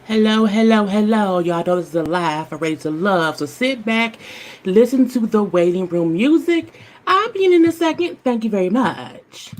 Hello, hello, hello. Y'all know this is a live for Ready to Love. So sit back, listen to the waiting room music. I'll be in a second. Thank you very much.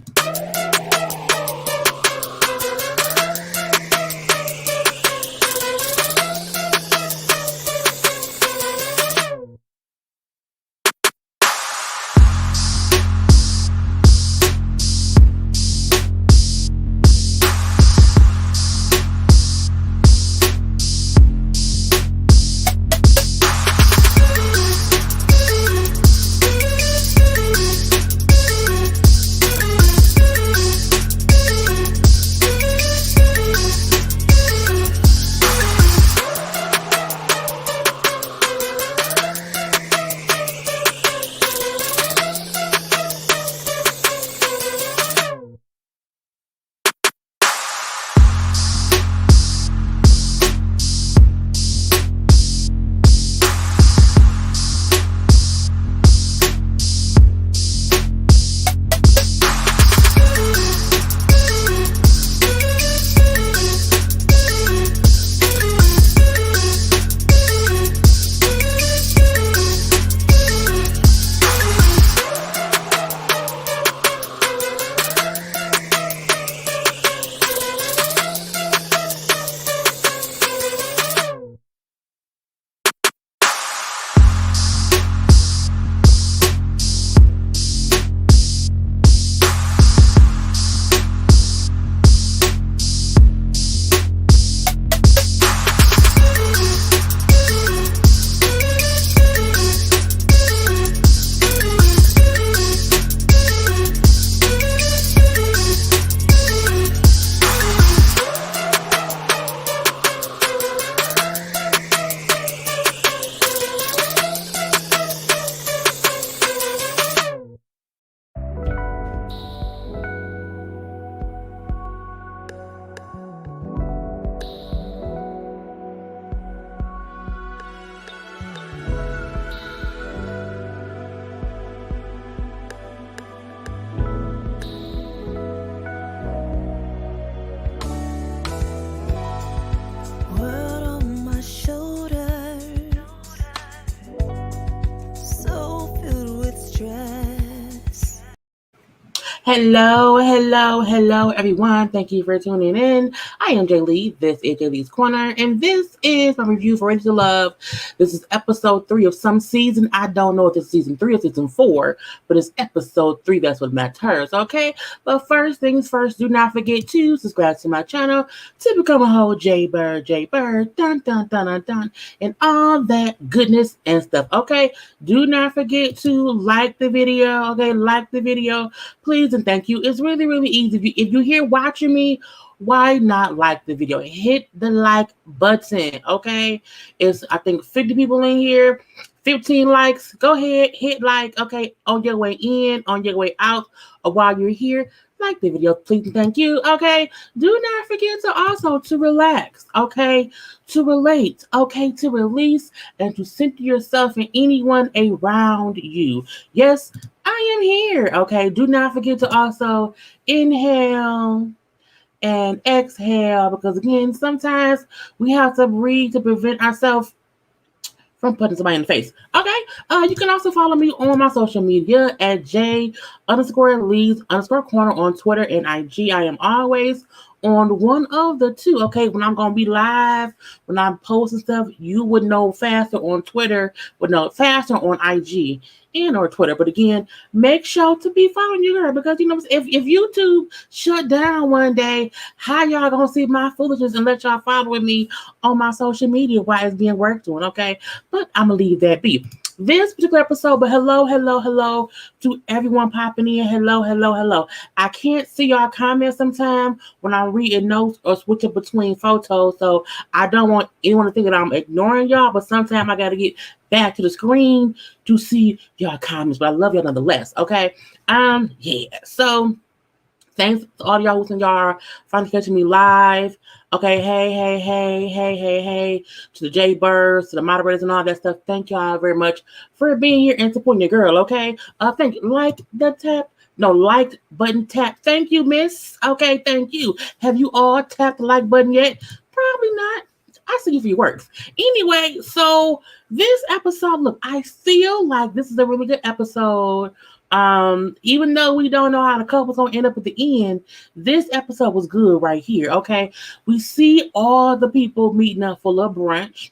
World on my shoulders, so filled with stress. Hello, hello, hello, everyone. Thank you for tuning in. I am Jaylee. This is Jaylee's Corner, and this is my review for Ready to Love. This is episode 3 of some season. I don't know if it's season 3 or season 4, but it's episode 3. That's what matters, okay? But first things first, do not forget to subscribe to my channel to become a whole JayBird, dun, dun, dun, dun, dun, and all that goodness and stuff, okay? Do not forget to like the video, okay? Like the video, please and thank you. It's really, really easy. If you're here watching me, why not like the video? Hit the like button, okay? It's, I think, 50 people in here, 15 likes. Go ahead, hit like, okay? On your way in, on your way out, or while you're here, like the video, please and thank you, okay? Do not forget to also to relax, okay? To relate, okay? To release and to center yourself and anyone around you. Yes, I am here. Okay. Do not forget to also inhale and exhale because, again, sometimes we have to breathe to prevent ourselves from putting somebody in the face. Okay. You can also follow me on my social media at J_Lees_Corner on Twitter and IG. I am always on one of the two. Okay. When I'm going to be live, when I'm posting stuff, you would know faster on Twitter, would know faster on IG and or Twitter. But again, make sure to be following you girl because, you know, if YouTube shut down one day, how y'all going to see my foolishness and let y'all following me on my social media while it's being worked on? Okay. But I'm going to leave that be. This particular episode, but hello, hello, hello to everyone popping in. Hello, hello, hello. I can't see y'all comments sometimes when I'm reading notes or switching between photos. So I don't want anyone to think that I'm ignoring y'all, but sometimes I got to get back to the screen to see y'all comments. But I love y'all nonetheless. Okay. Yeah. So thanks to all y'all who's in y'all finally catching me live. Okay, hey, to the JayBirds, to the moderators and all that stuff. Thank y'all very much for being here and supporting your girl, okay? Thank you. Like the tap. No, like button tap. Thank you, miss. Okay, thank you. Have you all tapped the like button yet? Probably not. I see you for your works. Anyway, so this episode, look, I feel like this is a really good episode. Even though we don't know how the couple's gonna end up at the end, this episode was good right here. Okay, we see all the people meeting up for a little brunch,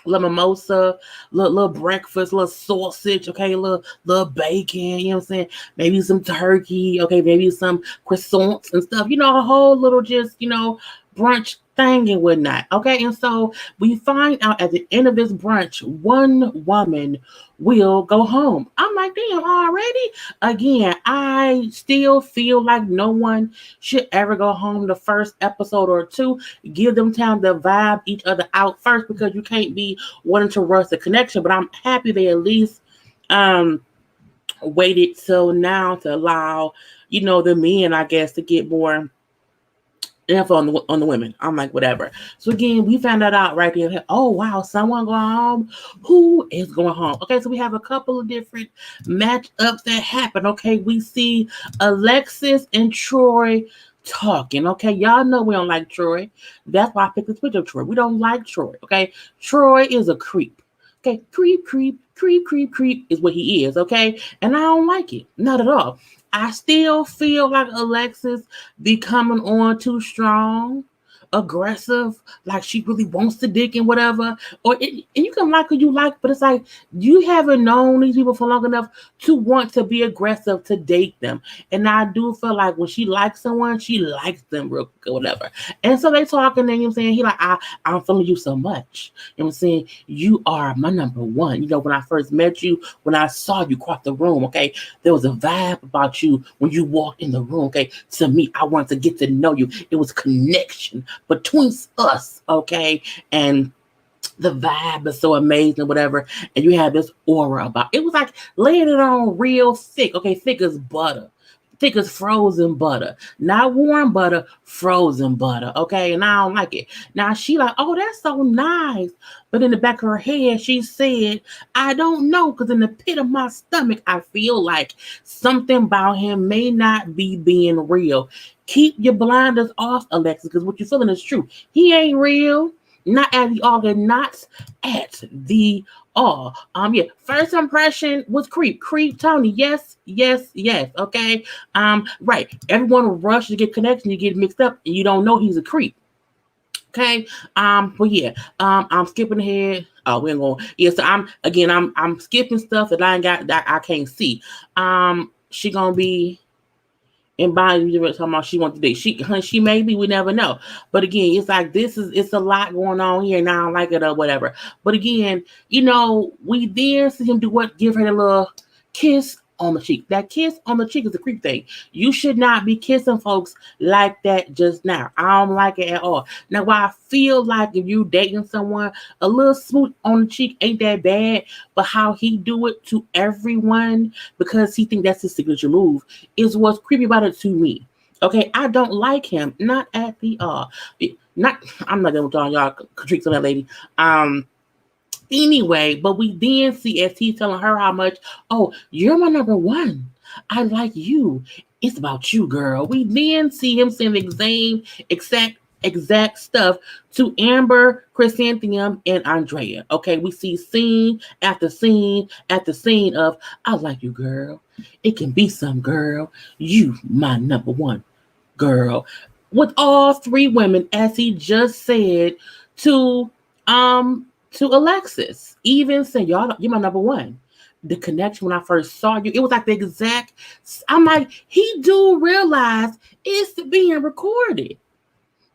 little mimosa, little breakfast, little sausage, okay, little bacon, you know what I'm saying? Maybe some turkey, okay, maybe some croissants and stuff, a whole little just, brunch thing and whatnot. Okay, and so we find out at the end of this brunch, one woman will go home. I'm like, damn, already? Again, I still feel like no one should ever go home the first episode or two. Give them time to vibe each other out first because you can't be wanting to rush the connection. But I'm happy they at least um waited till now to allow, the men, I guess, to get more info on the women. I'm like, whatever. So again, we found that out right there. Oh wow, someone going home. Who is going home? Okay, so we have a couple of different matchups that happen. Okay, we see Alexis and Troy talking. Okay, y'all know we don't like Troy. That's why I picked this picture of Troy. We don't like Troy. Okay, Troy is a creep. Okay, creep is what he is. Okay, and I don't like it. Not at all. I still feel like Alexis be coming on too strong, aggressive, like she really wants the dick and whatever. And you can like who you like, but it's like you haven't known these people for long enough to want to be aggressive to date them. And I do feel like when she likes someone, she likes them real quick or whatever. And so they talking, and I'm saying, he like, I'm feeling you so much. You know what I'm saying? You are my number one. When I first met you, when I saw you cross the room, okay, there was a vibe about you when you walked in the room, okay? To me, I wanted to get to know you. It was connection between us, okay? And the vibe is so amazing, whatever. And you have this aura about it. Was like laying it on real thick, okay? Thick as butter. Thick as frozen butter. Not warm butter, frozen butter, okay? And I don't like it. Now she like, oh, that's so nice. But in the back of her head, she said, I don't know, because in the pit of my stomach, I feel like something about him may not be being real. Keep your blinders off, Alexis, because what you're feeling is true. He ain't real. Not at the all, and not at the all. Yeah. First impression was creep Tony. Yes, yes, yes. Okay. Right. Everyone rush to get connection, you get mixed up, and you don't know he's a creep. Okay. But yeah. I'm skipping ahead. Oh, we're going. Yeah. So I'm skipping stuff that I ain't got that I can't see. She gonna be and buying you talking about she wants to date. She maybe, we never know. But again, it's like it's a lot going on here and I don't like it or whatever. But again, we then see him do what? Give her a little kiss on the cheek. That kiss on the cheek is a creep thing. You should not be kissing folks like that just now. I don't like it at all. Now, while I feel like if you dating someone, a little smooth on the cheek ain't that bad, but how he do it to everyone because he think that's his signature move is what's creepy about it to me. Okay, I don't like him. Not at the not. I'm not gonna tell y'all tricks on that lady. Anyway, but we then see as he's telling her how much, oh, you're my number one. I like you. It's about you, girl. We then see him saying the same exact stuff to Amber, Chrysanthemum, and Andrea. Okay, we see scene after scene after scene of I like you, girl. It can be some girl. You my number one, girl. With all three women, as he just said to Alexis. Even saying, y'all, you're my number one. The connection when I first saw you, it was like the exact. I'm like, he do realize it's being recorded.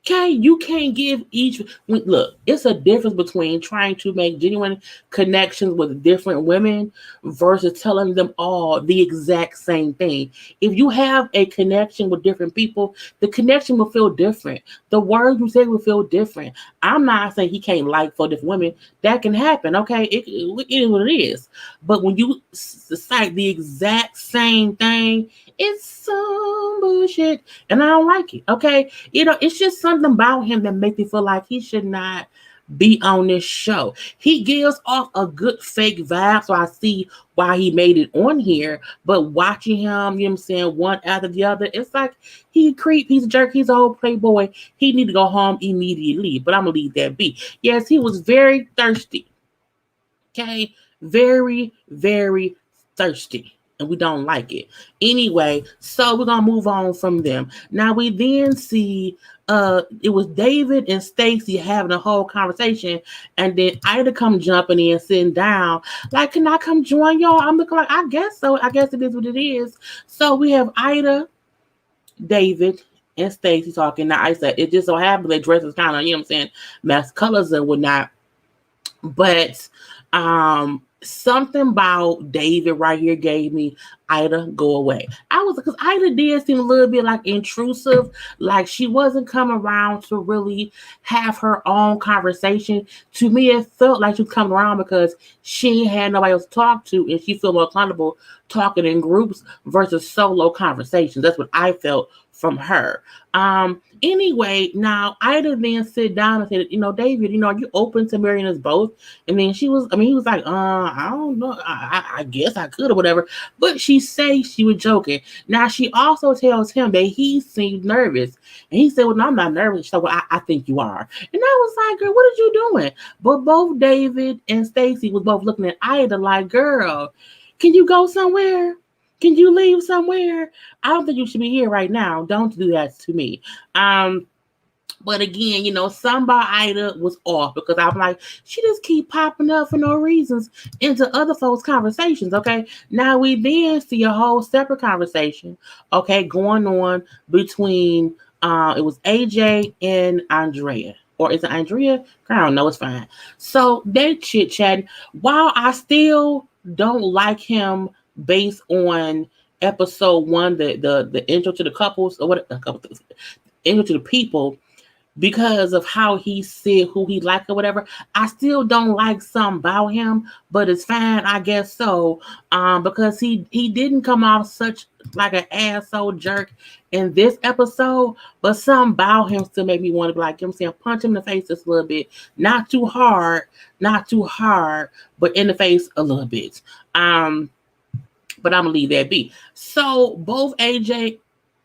Okay, you can't give each. Look, it's a difference between trying to make genuine connections with different women versus telling them all the exact same thing. If you have a connection with different people, the connection will feel different. The words you say will feel different. I'm not saying he can't like 4 different women. That can happen. Okay, it is what it is. But when you cite the exact same thing, it's some bullshit, and I don't like it. Okay, it's just something about him that makes me feel like he should not be on this show. He gives off a good fake vibe, so I see why he made it on here. But watching him, you know what I'm saying, one after the other, it's like he a creep, he's a jerk, he's a whole playboy. He need to go home immediately. But I'm gonna leave that be. Yes, he was very thirsty. Okay, very, very thirsty. And we don't like it. Anyway, so we're gonna move on from them. Now we then see it was David and Stacy having a whole conversation, and then Ida come jumping in, sitting down, like, can I come join y'all? I'm looking like, I guess so. I guess it is what it is. So we have Ida, David, and Stacy talking. Now I said it just so happened their dresses kind of, you know what I'm saying, match colors and whatnot. But something about David right here gave me Ida go away. I was because Ida did seem a little bit like intrusive, like she wasn't coming around to really have her own conversation. To me, it felt like she was coming around because she had nobody else to talk to, and she felt more comfortable talking in groups versus solo conversations. That's what I felt from her. Anyway, now Ida then sit down and said, David, are you open to marrying us both? And then he was like, I don't know. I guess I could or whatever. But she say she was joking. Now she also tells him that he seemed nervous. And he said, well, no, I'm not nervous. She said, well, I think you are. And I was like, girl, what are you doing? But both David and Stacy was both looking at Ida like, girl, can you go somewhere? Can you leave somewhere? I don't think you should be here right now. Don't do that to me. But again, some about Ida was off because I'm like, she just keep popping up for no reasons into other folks' conversations. Okay. Now we then see a whole separate conversation, okay, going on between it was AJ and Andrea. Or is it Andrea? I don't know, it's fine. So they chit chatting. While I still don't like him based on episode 1, the intro to the couples, or what, intro to the people, because of how he said who he liked or whatever. I still don't like some about him, but it's fine, I guess so. Because he didn't come off such like an asshole jerk in this episode, but some about him still made me want to be like, you know what I'm saying, punch him in the face just a little bit. Not too hard, but in the face a little bit. But I'm gonna leave that be. So both AJ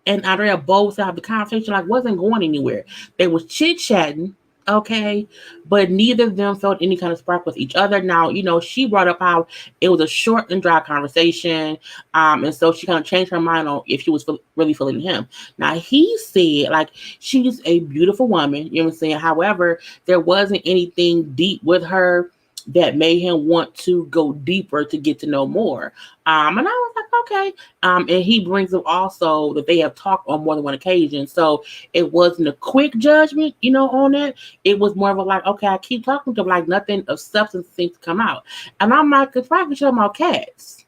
and Andrea both have the conversation like wasn't going anywhere. They was chit chatting, okay, but neither of them felt any kind of spark with each other. Now, she brought up how it was a short and dry conversation, and so she kind of changed her mind on if she was really feeling him. Now he said like she's a beautiful woman, you know what I'm saying. However, there wasn't anything deep with her that made him want to go deeper to get to know more. And I was like, okay. And he brings up also that they have talked on more than one occasion. So it wasn't a quick judgment, on that. It was more of a like, okay, I keep talking to him, like nothing of substance seems to come out. And I'm like, if I can show my cats,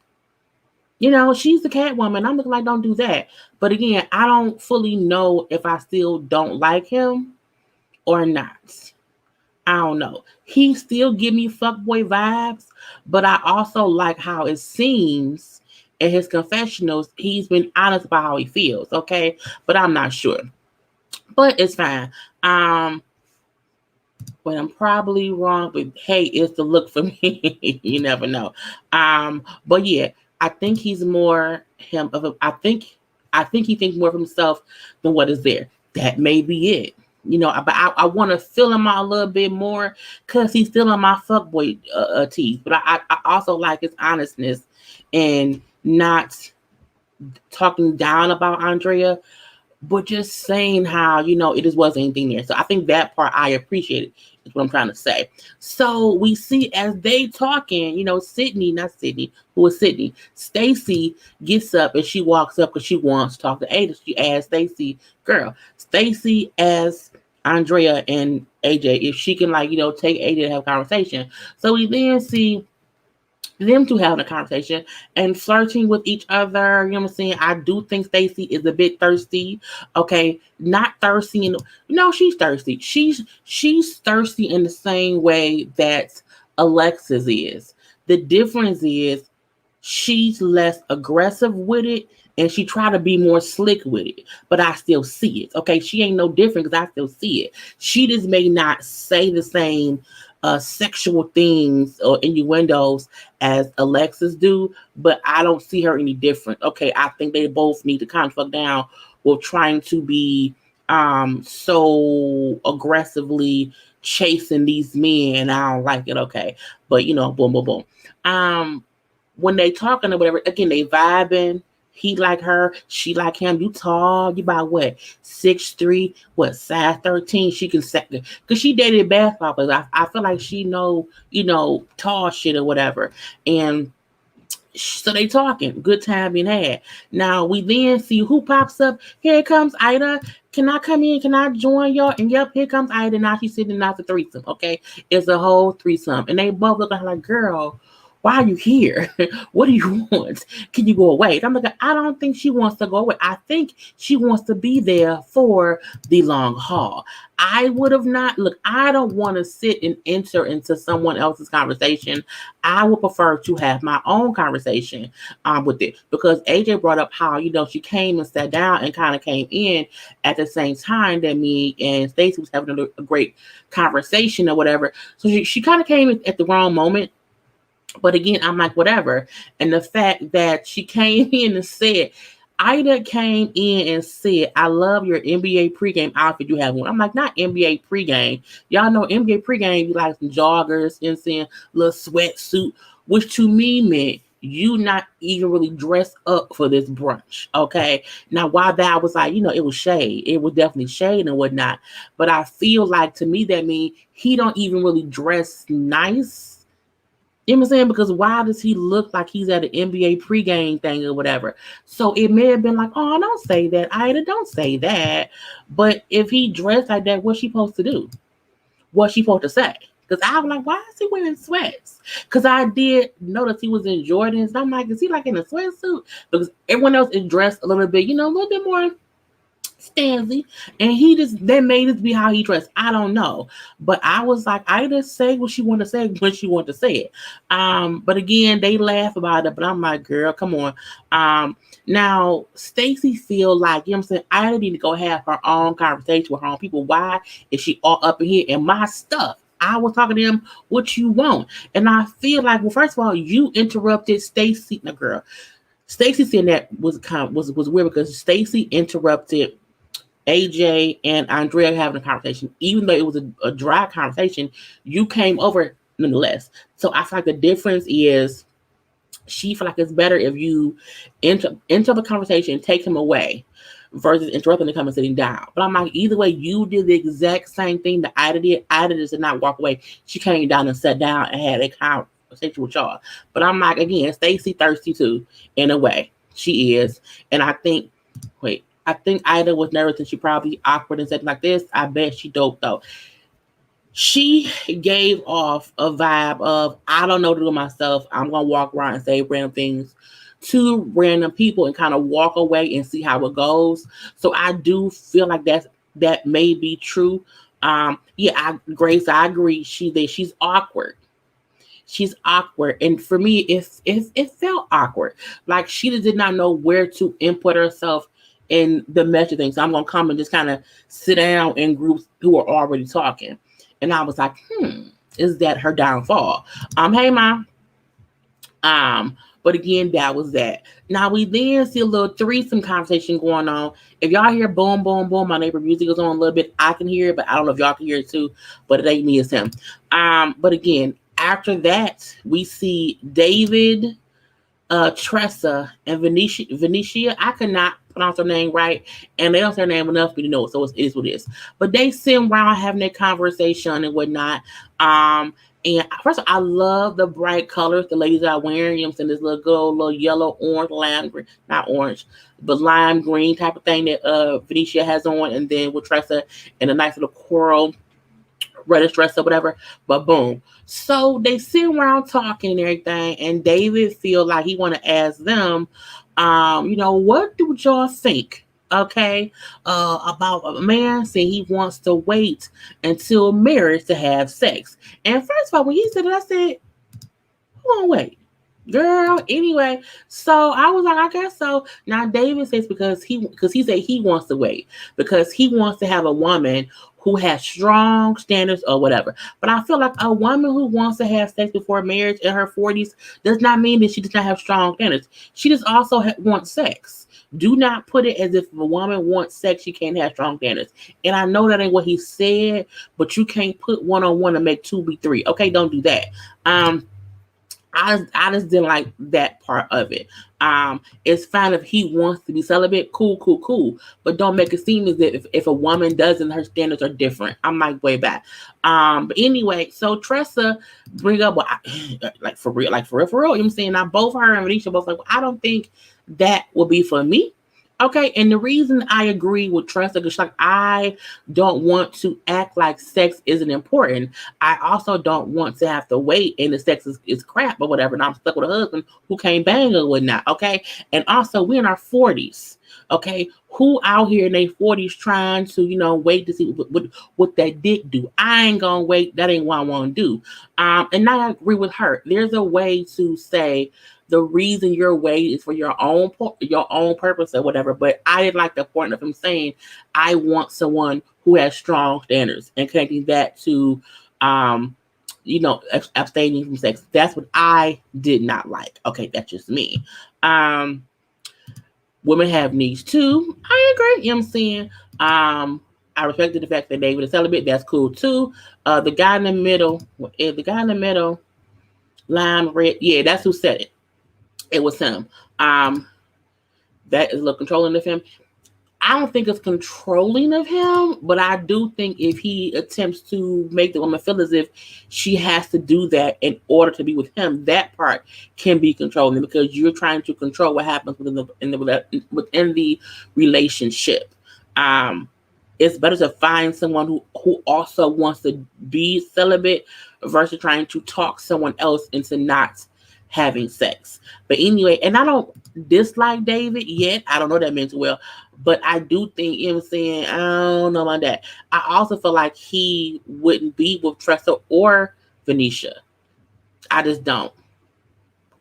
she's the cat woman. I'm looking like, don't do that. But again, I don't fully know if I still don't like him or not. I don't know. He still give me fuckboy vibes, but I also like how it seems in his confessionals he's been honest about how he feels, okay? But I'm not sure. But it's fine. But I'm probably wrong, but hey, it's the look for me. You never know. But yeah, I think he's more him of a, I think he thinks more of himself than what is there. That may be it. But I want to feel him out a little bit more because he's still on my fuckboy teeth. But I also like his honestness and not talking down about Andrea, but just saying how, it just wasn't anything there. So I think that part I appreciated is what I'm trying to say. So we see as they talking, Stacy gets up and she walks up because she wants to talk to Ada. She asks Stacy, girl, Stacy asks Andrea and AJ if she can take Ada to have a conversation. So we then see them two having a conversation and flirting with each other. You know what I'm saying? I do think Stacy is a bit thirsty. Okay, not thirsty. No, she's thirsty. She's thirsty in the same way that Alexis is. The difference is she's less aggressive with it and she try to be more slick with it, but I still see it. Okay, she ain't no different because I still see it. She just may not say the same sexual things or innuendos as Alexis do, but I don't see her any different. Okay, I think they both need to kind of fuck down with trying to be so aggressively chasing these men, and I don't like it. Okay, but boom, boom, boom. Um, when they talking or whatever, again, they vibing. He like her, she like him. You tall, you about what 6'3", what size 13? She can set because she dated basketball players. I feel like she know tall shit or whatever, and so they talking, good time being had. Now we then see who pops up. Here comes Ida. Can I come in? Can I join y'all? And yep, here comes Ida. Now she's sitting out the threesome. Okay, it's a whole threesome, and they both look like, girl, why are you here? What do you want? Can you go away? And I'm like, I don't think she wants to go away. I think she wants to be there for the long haul. I would have not, look, I don't want to sit and enter into someone else's conversation. I would prefer to have my own conversation with it, because AJ brought up how, she came and sat down and kind of came in at the same time that me and Stacy was having a great conversation or whatever. So she kind of came at the wrong moment. But again, I'm like, whatever. And the fact that she came in and said, Ida came in and said, I love your NBA pregame outfit you have on. I'm like, not NBA pregame. Y'all know NBA pregame, you like some joggers and saying little sweatsuit, which to me meant you not even really dressed up for this brunch. Okay. Now, while that was like, it was shade. It was definitely shade and whatnot. But I feel like to me that means he don't even really dress nice. You know what I'm saying? Because why does he look like he's at an NBA pregame thing or whatever? So it may have been like, oh, don't say that, Ida, don't say that. But if he dressed like that, what's she supposed to do? What's she supposed to say? Because I was like, why is he wearing sweats? Because I did notice he was in Jordans. And I'm like, is he like in a sweatsuit? Because everyone else is dressed a little bit, a little bit more Stanley, and they made it be how he dressed. I don't know, but I was like, I just say what she wanted to say when she wanted to say it. But again, they laugh about it, but I'm like, girl, come on. Now Stacy feel like, I'm saying, I need to go have her own conversation with her own people. Why is she all up in here and my stuff? I was talking to him, what you want, and I feel like, well, first of all, you interrupted Stacy. Now, girl, Stacy saying that was weird because Stacy interrupted AJ and Andrea having a conversation, even though it was a dry conversation, you came over nonetheless. So I feel like the difference is she feel like it's better if you enter the conversation and take him away versus interrupting the conversation sitting down. But I'm like, either way, you did the exact same thing that Ida did. Ida just did not walk away. She came down and sat down and had a conversation with y'all. But I'm like, again, Stacy thirsty too, in a way. She is. And I think Ida was nervous and she probably awkward and said like this. I bet she dope though. She gave off a vibe of, I don't know what to do with myself. I'm going to walk around and say random things to random people and kind of walk away and see how it goes. So I do feel like that may be true. Grace, I agree. She's awkward. She's awkward, and for me, it felt awkward. Like she just did not know where to input herself in the measure thing. So I'm gonna come and just kind of sit down in groups who are already talking. And I was like, is that her downfall? Hey mom. But again, that was that. Now we then see a little threesome conversation going on. If y'all hear boom, boom, boom, my neighbor music is on a little bit. I can hear it, but I don't know if y'all can hear it too. But it ain't me, it's him. But again, after that, we see David, Tressa, and Venetia. I could not pronounce her name right, and they don't say her name enough for me to know it, so it is what it is. But they sit around having their conversation and whatnot. And first of all, I love the bright colors the ladies are wearing. You know what I'm saying? This little yellow, orange, lime green, not orange, but lime green type of thing that Venetia has on, and then with Tressa and a nice little coral reddish dress or whatever. But boom. So they sit around talking and everything, and David feel like he want to ask them, what do y'all think? Okay, about a man saying he wants to wait until marriage to have sex. And first of all, when he said it, I said, hold on, wait. Girl, anyway, so I was like, I guess so. Now David says because he said he wants to wait because he wants to have a woman who has strong standards or whatever. But I feel like a woman who wants to have sex before marriage in her 40s does not mean that she does not have strong standards. She just also wants sex. Do not put it as if a woman wants sex, she can't have strong standards. And I know that ain't what he said, but you can't put one on one and make two be three. Okay, don't do that. Um, I just didn't like that part of it. It's fine if he wants to be celibate, cool, cool, cool. But don't make it seem as if a woman doesn't, her standards are different. I'm like way back. But anyway, so Tressa bring up like for real, for real. You know what I'm saying? Now both her and Alicia both like, well, I don't think that will be for me. Okay, and the reason I agree with Tressa is like I don't want to act like sex isn't important. I also don't want to have to wait and the sex is crap or whatever. And I'm stuck with a husband who can't bang or whatnot. Okay. And also we're in our 40s. Okay. Who out here in their 40s trying to, wait to see what that dick do? I ain't gonna wait. That ain't what I want to do. And I agree with her. There's a way to say the reason you're waiting is for your own purpose or whatever. But I didn't like the point of him saying I want someone who has strong standards and connecting that to um, abstaining from sex. That's what I did not like. Okay, that's just me. Um, Women have needs too. I agree. You know what I'm saying? I respected the fact that David is celibate. That's cool too. The guy in the middle, the guy in the middle, lime red. Yeah, that's who said it. It was him. Um, that is a little controlling of him. I don't think it's controlling of him, but I do think if he attempts to make the woman feel as if she has to do that in order to be with him, that part can be controlling because you're trying to control what happens within the relationship. Um, it's better to find someone who also wants to be celibate versus trying to talk someone else into not having sex. But anyway, and I don't dislike David yet. I don't know that mental well, but I do think, you know what I'm saying, I don't know about that. I also feel like he wouldn't be with Tressa or Venetia. I just don't.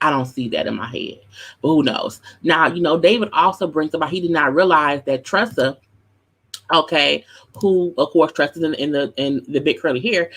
I don't see that in my head. But who knows? Now, David also brings about he did not realize that Tressa, okay, who of course Tressa's in the big curly hair.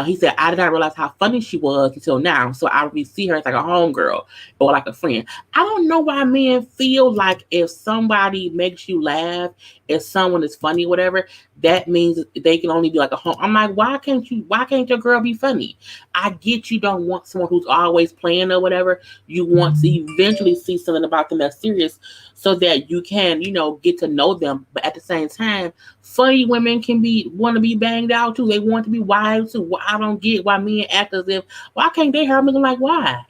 He said, I did not realize how funny she was until now. So I really see her as like a homegirl or like a friend. I don't know why men feel like if somebody makes you laugh, if someone is funny or whatever, that means they can only be like a home. I'm like, why can't your girl be funny? I get you don't want someone who's always playing or whatever. You want to eventually see something about them that's serious so that you can, get to know them. But at the same time, funny women can want to be banged out too. They want to be wild too. Well, I don't get why men act as if why can't they hurt me? I'm like, why?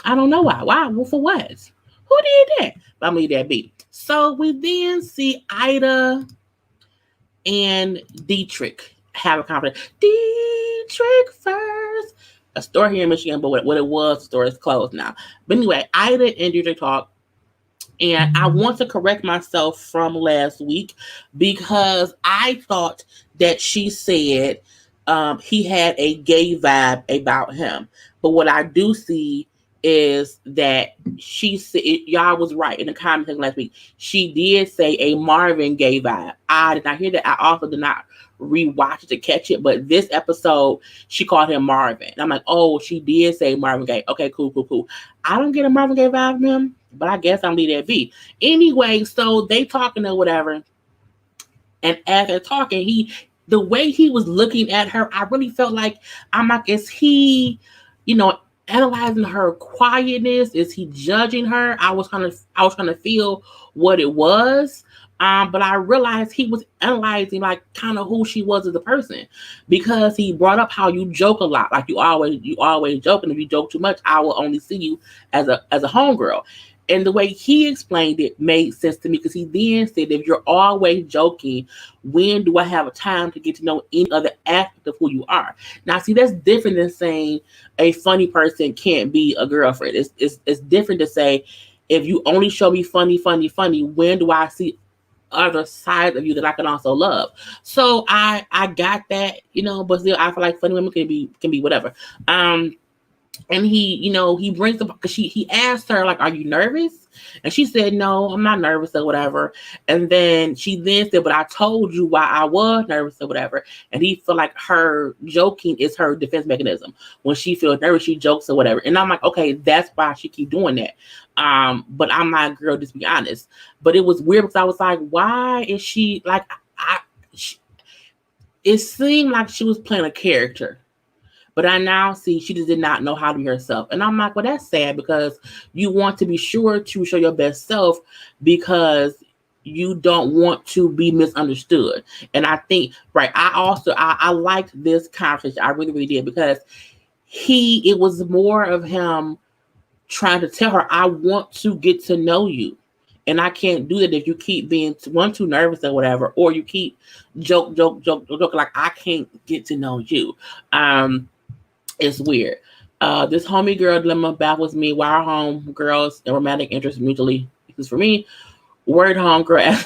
I don't know why. Why? Well, for what? Who did that? But I'm gonna leave that be. So we then see Ida and Dietrich have a conversation. Dietrich first. A store here in Michigan, but what it was, the store is closed now. But anyway, Ida and Dietrich talk. And I want to correct myself from last week because I thought that she said he had a gay vibe about him. But what I do see is that she said, y'all was right in the comment section last week. She did say a Marvin gay vibe. I did not hear that. I also did not rewatch it to catch it. But this episode, she called him Marvin. And I'm like, oh, she did say Marvin Gaye. Okay, cool, cool, cool. I don't get a Marvin Gaye vibe from him, but I guess I'm leave that be. Anyway, so they talking or whatever. And as they're talking, the way he was looking at her, I really felt like, I'm like, is he, analyzing her quietness? Is he judging her? I was trying to feel what it was. But I realized he was analyzing like kind of who she was as a person because he brought up how you joke a lot. Like you always joke. And if you joke too much, I will only see you as a homegirl. And the way he explained it made sense to me because he then said, if you're always joking, when do I have a time to get to know any other aspect of who you are? Now, see, that's different than saying a funny person can't be a girlfriend. It's different to say, if you only show me funny, when do I see other sides of you that I can also love? So I got that, but still I feel like funny women can be whatever. And he brings up because he asked her like, "Are you nervous?" And she said, "No, I'm not nervous or whatever." And then she then said, "But I told you why I was nervous or whatever." And he feel like her joking is her defense mechanism. When she feels nervous, she jokes or whatever. And I'm like, okay, that's why she keep doing that. But I'm not a girl, just be honest. But it was weird because I was like, why is she like? She, it seemed like she was playing a character. But I now see she just did not know how to be herself. And I'm like, well, that's sad because you want to be sure to show your best self because you don't want to be misunderstood. And I think, right, I liked this conversation. I really, really did because it was more of him trying to tell her, I want to get to know you. And I can't do that if you keep being too nervous or whatever, or you keep joke, like I can't get to know you. It's weird. This homie girl dilemma baffles me. Why are home girls and romantic interests mutually? This is for me. Word home girl.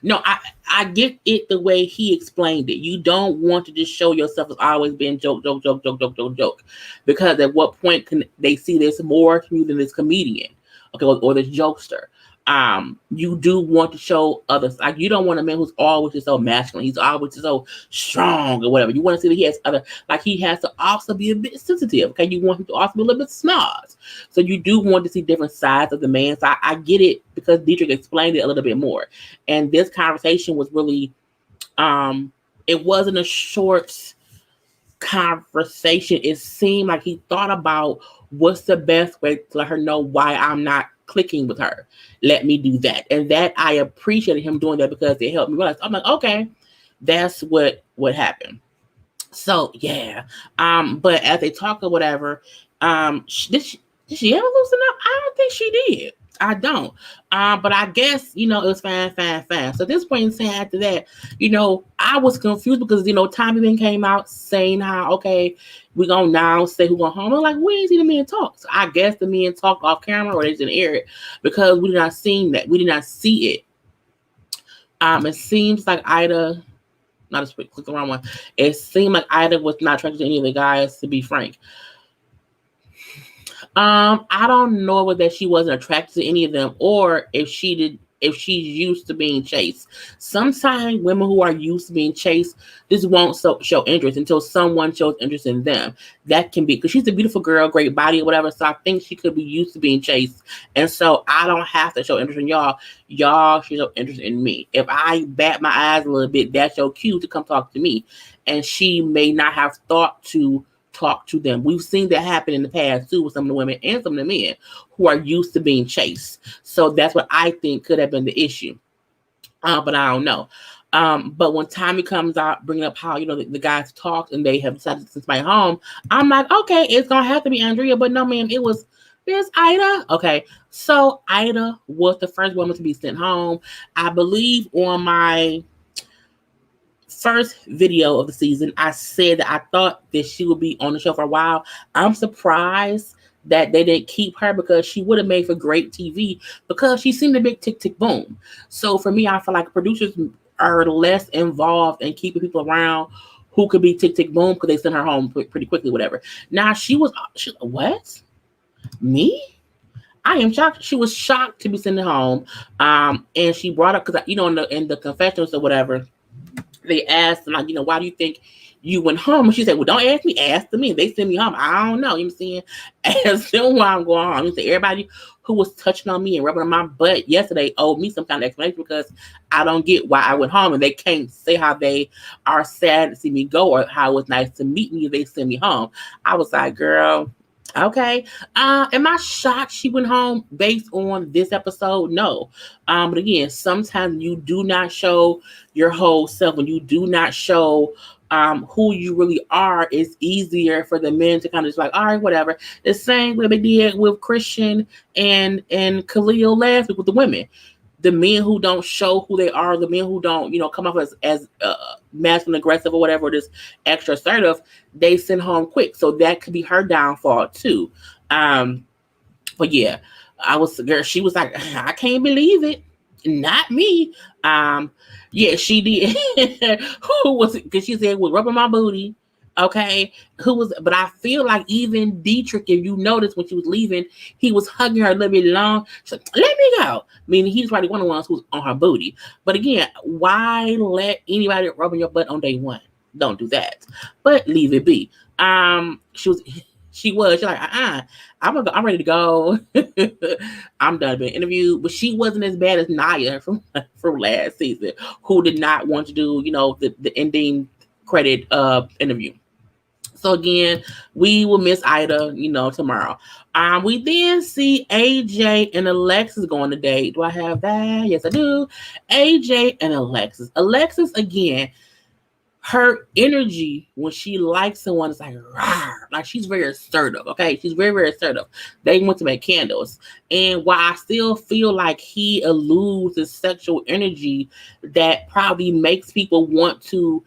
No, I get it the way he explained it. You don't want to just show yourself as always being joke. Because at what point can they see this more to you than this comedian? Okay, or this jokester. You do want to show others. Like you don't want a man who's always just so masculine. He's always just so strong or whatever. You want to see that he has other, like he has to also be a bit sensitive. Okay, you want him to also be a little bit smart. So you do want to see different sides of the man. So I get it because Dietrich explained it a little bit more. And this conversation was really, it wasn't a short conversation. It seemed like he thought about what's the best way to let her know why I'm not clicking with her. Let me do that. And that I appreciated him doing that because it helped me realize. I'm like, okay, that's what happened. So yeah. But as they talk or whatever, did she ever loosen up? I don't think she did. I don't. But I guess, it was fine. So at this point in time after that, I was confused because, Tommy then came out saying how, okay, we're going to now say who going home. I'm like, where is the men talk? So I guess the men talked off camera or they didn't air it because we did not see that. We did not see it. It seems like Ida, not a click the wrong one. It seemed like Ida was not attracted to any of the guys, to be frank. I don't know whether she wasn't attracted to any of them or if she's used to being chased. Sometimes women who are used to being chased just won't show interest until someone shows interest in them. That can be because she's a beautiful girl, great body or whatever. So I think she could be used to being chased. And so I don't have to show interest in y'all. Y'all should show interest in me. If I bat my eyes a little bit, that's your cue to come talk to me. And she may not have thought to talk to them. We've seen that happen in the past too with some of the women and some of the men who are used to being chased. So that's what I think could have been the issue. But I don't know. But when Tommy comes out bringing up how, the guys talked and they have decided to send my home, I'm like, okay, it's going to have to be Andrea. But no, ma'am, there's Ida. Okay. So Ida was the first woman to be sent home. I believe on my first video of the season, I said that I thought that she would be on the show for a while. I'm surprised that they didn't keep her because she would have made for great TV because she seemed a big tick, tick, boom. So for me, I feel like producers are less involved in keeping people around who could be tick, tick, boom because they sent her home pretty quickly, whatever. Now what? Me? I am shocked. She was shocked to be sent home. And she brought up, because, in the confessionals or whatever, they asked, like, why do you think you went home? And she said, well, don't ask me, ask them. They send me home. I don't know. You know what I'm saying? Ask them why I'm going home. You say everybody who was touching on me and rubbing on my butt yesterday owed me some kind of explanation because I don't get why I went home. And they can't say how they are sad to see me go or how it was nice to meet me if they send me home. I was like, girl, okay. Am I shocked she went home based on this episode? No. But again, sometimes you do not show your whole self. When you do not show who you really are, it's easier for the men to kind of just like, all right, whatever. The same way they did with Christian and Khalil last week with the women. The men who don't show who they are, the men who don't, come off as masculine aggressive or whatever, just extra assertive, they send home quick. So that could be her downfall too. But yeah, she was like, I can't believe it. Not me. Yeah, she did. Who was it? Because she said, well, rubbing my booty. Okay, but I feel like even Dietrich, if you notice when she was leaving, he was hugging her a little bit long. She's like, let me go. Meaning he's probably one of the ones who's on her booty. But again, why let anybody rub on your butt on day one? Don't do that. But leave it be. She's like, I'm ready to go. I'm done being interviewed. But she wasn't as bad as Naya from last season, who did not want to do, the ending credit interview. So again, we will miss Ida, tomorrow. We then see AJ and Alexis going to date. Do I have that? Yes, I do. AJ and Alexis. Alexis again, her energy when she likes someone is like rawr, like she's very assertive. Okay, she's very, very assertive. They went to make candles, and while I still feel like he eludes his sexual energy, that probably makes people want to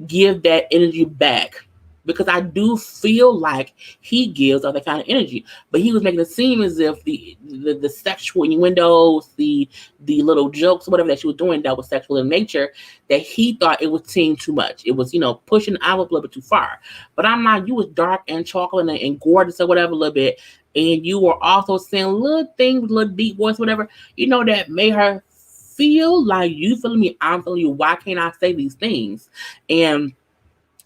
give that energy back, because I do feel like he gives all that kind of energy. But he was making it seem as if the sexual innuendos, the little jokes, whatever that she was doing that was sexual in nature, that he thought it was seeing too much. It was, pushing the envelope a little bit too far. But I'm like, you was dark and chocolate and gorgeous or whatever a little bit, and you were also saying little things, little deep voice, whatever, that made her feel like you feeling me, I'm feeling you. Why can't I say these things? And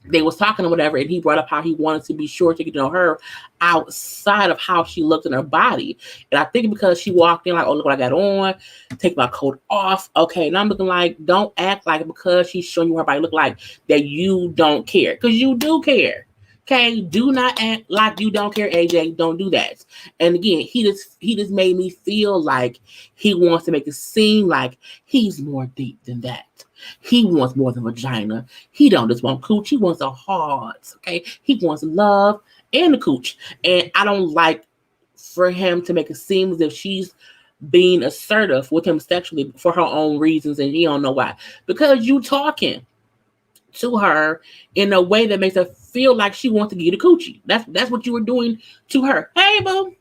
they was talking or whatever, and he brought up how he wanted to be sure to get to know her outside of how she looked in her body. And I think because she walked in like, oh, look what I got on, take my coat off. Okay, and I'm looking like, don't act like because she's showing you what her body look like that you don't care, because you do care. Okay, do not act like you don't care, AJ. Don't do that. And again, he just made me feel like he wants to make it seem like he's more deep than that. He wants more than vagina. He don't just want cooch. He wants a heart. Okay, he wants love and the cooch. And I don't like for him to make it seem as if she's being assertive with him sexually for her own reasons, and he don't know why. Because you talking to her in a way that makes her feel like she wants to get a coochie. That's what you were doing to her. Hey, boo.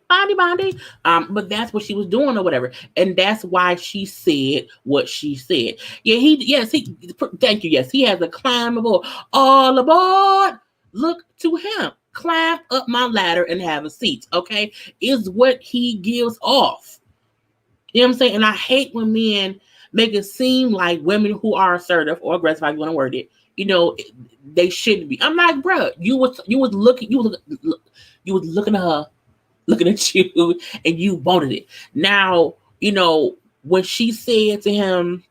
Bondy. But that's what she was doing or whatever. And that's why she said what she said. Thank you. Yes, he has a climbable. All aboard. Look to him. Climb up my ladder and have a seat. Okay. Is what he gives off. You know what I'm saying? And I hate when men make it seem like women who are assertive or aggressive, how you want to word it, they shouldn't be. I'm like, bruh, you was looking at her, looking at you, and you wanted it. Now, when she said to him,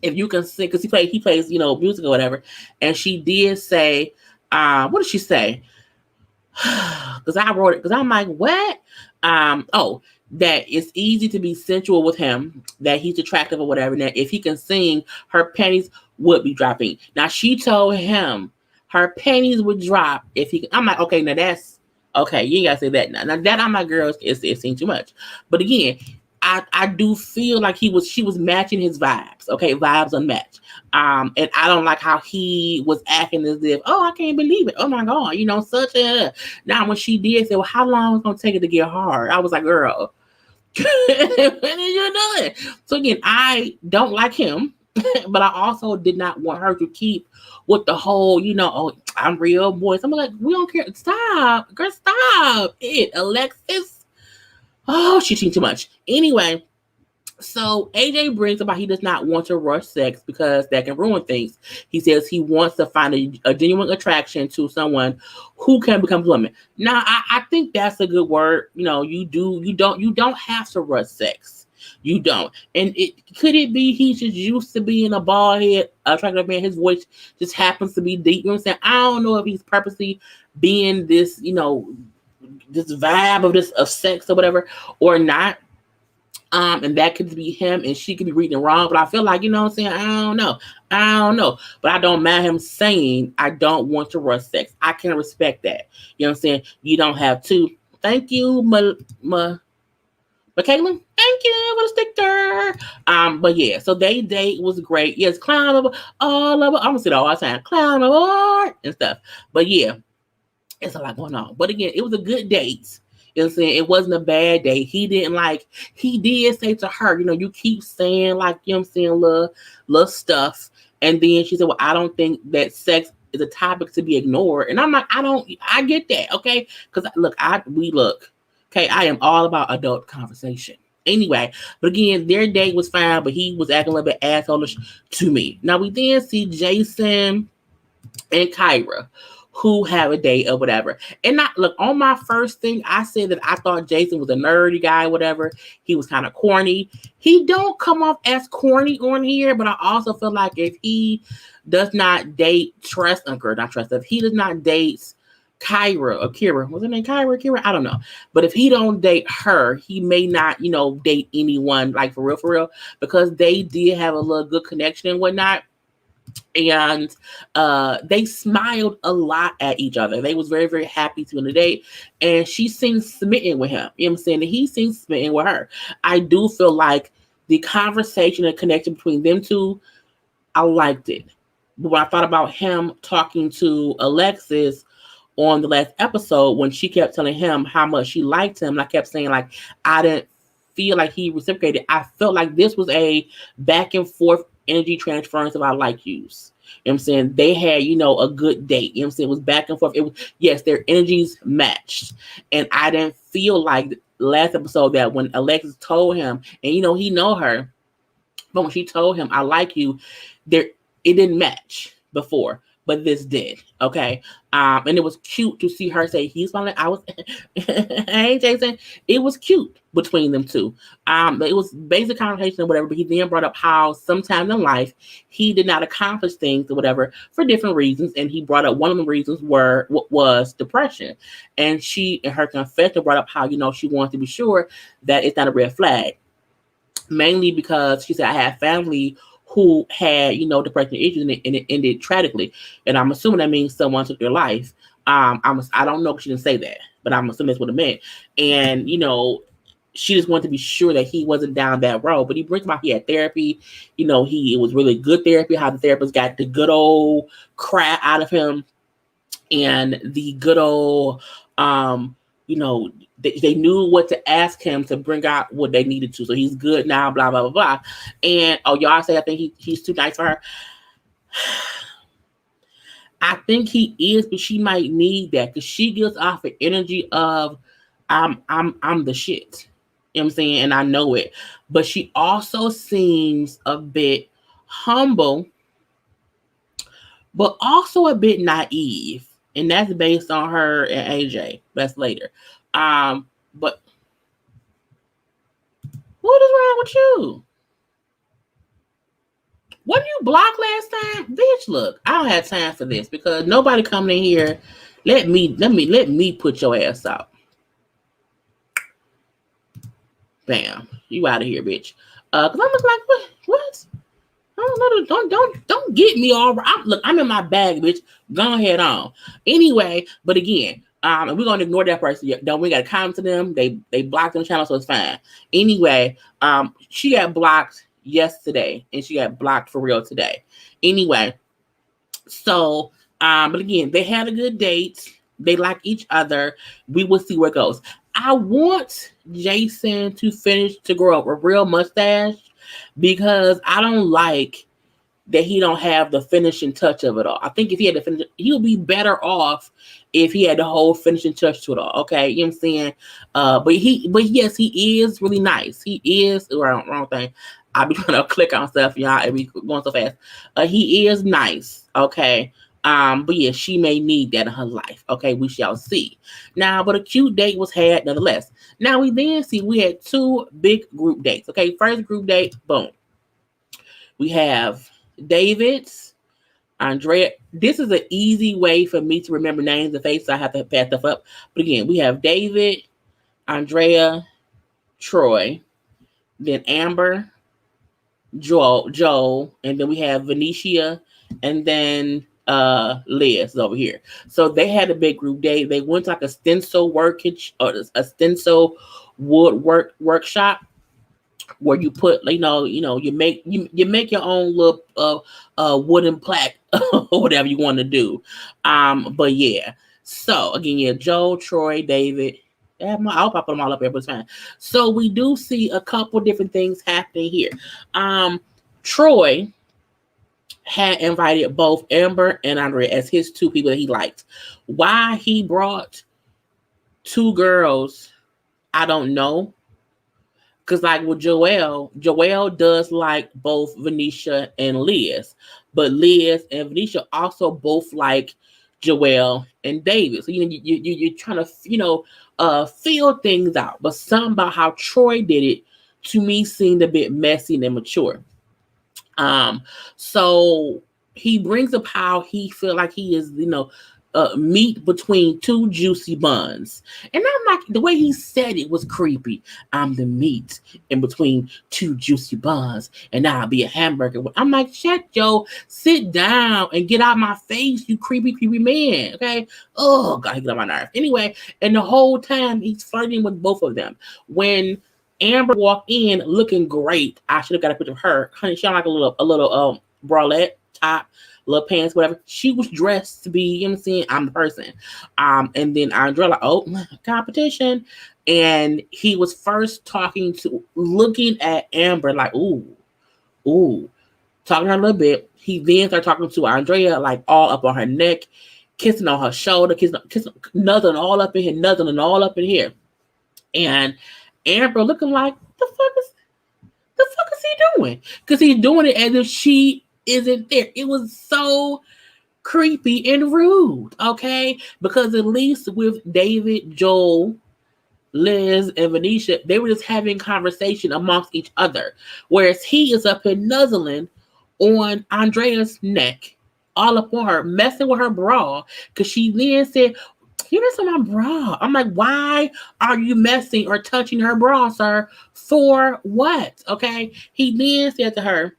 if you can sing, because he plays, music or whatever, and she did say, what did she say? Because I wrote it, because I'm like, what? That it's easy to be sensual with him, that he's attractive or whatever, and that if he can sing, her panties would be dropping. Now, she told him her panties would drop if he. I'm like, okay, now that's okay. You ain't gotta say that now. Now that I'm like, girls, it seems too much. But again, I do feel like she was matching his vibes. Okay, vibes unmatched. And I don't like how he was acting as if, oh, I can't believe it. Oh my God, such a. Now when she did say, well, how long is it gonna take it to get hard? I was like, girl. When are you doing? So again, I don't like him, but I also did not want her to keep with the whole, oh, I'm real boys. I'm like, we don't care. Stop, girl, stop it, Alexis. Oh, she's seen too much. Anyway, so AJ brings about he does not want to rush sex because that can ruin things. He says he wants to find a genuine attraction to someone who can become a woman. Now, I think that's a good word. You don't have to rush sex. You don't. And could it be he's just used to being a bald head, attractive man? His voice just happens to be deep. You know what I'm saying? I don't know if he's purposely being this, this vibe of sex or whatever, or not. And that could be him, and she could be reading it wrong. But I feel like, what I'm saying? I don't know. But I don't mind him saying, I don't want to rush sex. I can respect that. You know what I'm saying? You don't have to. Thank you, Caitlin. Thank you for the sticker. But yeah, so they date was great. Yes, clown over all of it. I'm gonna say it all the time. Clown over and stuff. But yeah, it's a lot going on. But again, it was a good date. You know what I'm saying? It wasn't a bad day. He did say to her, you keep saying like, little stuff. And then she said, well, I don't think that sex is a topic to be ignored. And I'm like, I get that, okay? Because look. Okay, I am all about adult conversation. Anyway, but again, their date was fine, but he was acting a little bit assholeish to me. Now we then see Jason and Kyra who have a date or whatever. And not look on my first thing, I said that I thought Jason was a nerdy guy, whatever. He was kind of corny. He don't come off as corny on here, but I also feel like if he does not date if he does not date Kyra or Kira, was her name Kyra? I don't know. But if he don't date her, he may not, date anyone like for real, because they did have a little good connection and whatnot. And they smiled a lot at each other. They was very, very happy to end the date. And she seemed smitten with him. You know what I'm saying? And he seemed smitten with her. I do feel like the conversation and connection between them two, I liked it. But when I thought about him talking to Alexis on the last episode, when she kept telling him how much she liked him, and I kept saying, like, I didn't feel like he reciprocated. I felt like this was a back and forth energy transference of I like yous. You know what I'm saying? They had, a good date. You know what I'm saying? It was back and forth. It was, yes, their energies matched. And I didn't feel like last episode that when Alexis told him, and he know her, but when she told him I like you, it didn't match before. But this did, okay? And it was cute to see her say, he's my, hey, Jason. It was cute between them two. It was basic conversation or whatever, but he then brought up how sometimes in life he did not accomplish things or whatever for different reasons. And he brought up one of the reasons was depression. And she, in her confession, brought up how, she wanted to be sure that it's not a red flag. Mainly because she said, I have family who had, depression issues and it ended tragically. And I'm assuming that means someone took their life. I don't know if she didn't say that, but I'm assuming that's what it meant. And, she just wanted to be sure that he wasn't down that road. But he brings about he had therapy. It was really good therapy, how the therapist got the good old crap out of him and the good old, they knew what to ask him to bring out what they needed to. So he's good now, blah, blah, blah, blah. And, y'all say I think he's too nice for her. I think he is, but she might need that because she gives off an energy of I'm the shit. You know what I'm saying? And I know it. But she also seems a bit humble, but also a bit naive. And that's based on her and AJ. That's later. But what is wrong with you? What you blocked last time? Bitch, look, I don't have time for this because nobody coming in here. Let me put your ass out. Bam. You out of here, bitch. Cause I'm just like, what? Don't get me all right. Look, I'm in my bag, bitch. Go ahead on. Anyway, but again, and we're gonna ignore that person. Don't we gotta comment to them? They blocked them channel, so it's fine. Anyway, she got blocked yesterday, and she got blocked for real today. Anyway, so but again, they had a good date. They like each other. We will see where it goes. I want Jason to grow up a real mustache because I don't like that he don't have the finishing touch of it all. I think if he had the finish, he would be better off if he had the whole finishing touch to it all. Okay, you know what I'm saying? But yes, he is really nice. He is wrong thing. I be trying to click on stuff, y'all, and we going so fast. He is nice. Okay. But yeah, she may need that in her life. Okay, we shall see. Now, but a cute date was had nonetheless. Now we then see we had two big group dates. Okay, first group date, boom. We have David's, Andrea. This is an easy way for me to remember names and faces. So I have to pass stuff up. But again, we have David, Andrea, Troy, then Amber, Joel, and then we have Venetia, and then Liz over here. So they had a big group date. They went to like a stencil a stencil woodwork workshop where you put, you make your own little wooden plaque or whatever you want to do. But yeah. So again, yeah, Joe, Troy, David. I'll pop them all up here, but it's fine. So we do see a couple different things happening here. Troy had invited both Amber and Andrea as his two people that he liked. Why he brought two girls, I don't know. Cause like with Joelle does like both Venetia and Liz, but Liz and Venetia also both like Joelle and David. So you're trying to feel things out. But something about how Troy did it to me seemed a bit messy and immature. Um, so he brings up how he feel like he is, meat between two juicy buns. And I'm like, the way he said it was creepy. I'm the meat in between two juicy buns, and I'll be a hamburger. I'm like, shut yo, sit down and get out my face, you creepy, creepy man. Okay. Oh God, he get on my nerve. Anyway, and the whole time he's flirting with both of them. When Amber walked in looking great. I should have got a picture of her. Honey, she had like a little bralette top, little pants, whatever. She was dressed to be, you know what I'm saying? I'm the person. And then Andrea like, oh, competition. And he was first looking at Amber like, ooh, talking to her a little bit. He then started talking to Andrea like all up on her neck, kissing on her shoulder, kissing, nuzzling all up in here, nuzzling all up in here. And Amber looking like, the fuck is he doing? Because he's doing it as if she isn't there. It was so creepy and rude, okay? Because at least with David, Joel, Liz, and Venetia, they were just having conversation amongst each other. Whereas he is up here nuzzling on Andrea's neck, all up on her, messing with her bra. Because she then said, you're messing my bra. I'm like, why are you messing or touching her bra, sir? For what? Okay. He then said to her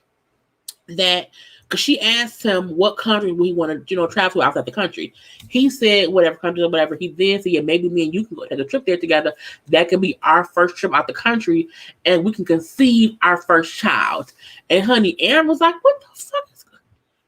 that because she asked him what country we want to, travel to outside the country. He said whatever country or whatever. He then said, yeah, maybe me and you can go take a trip there together. That could be our first trip out the country, and we can conceive our first child. And honey, Aaron was like, what the fuck is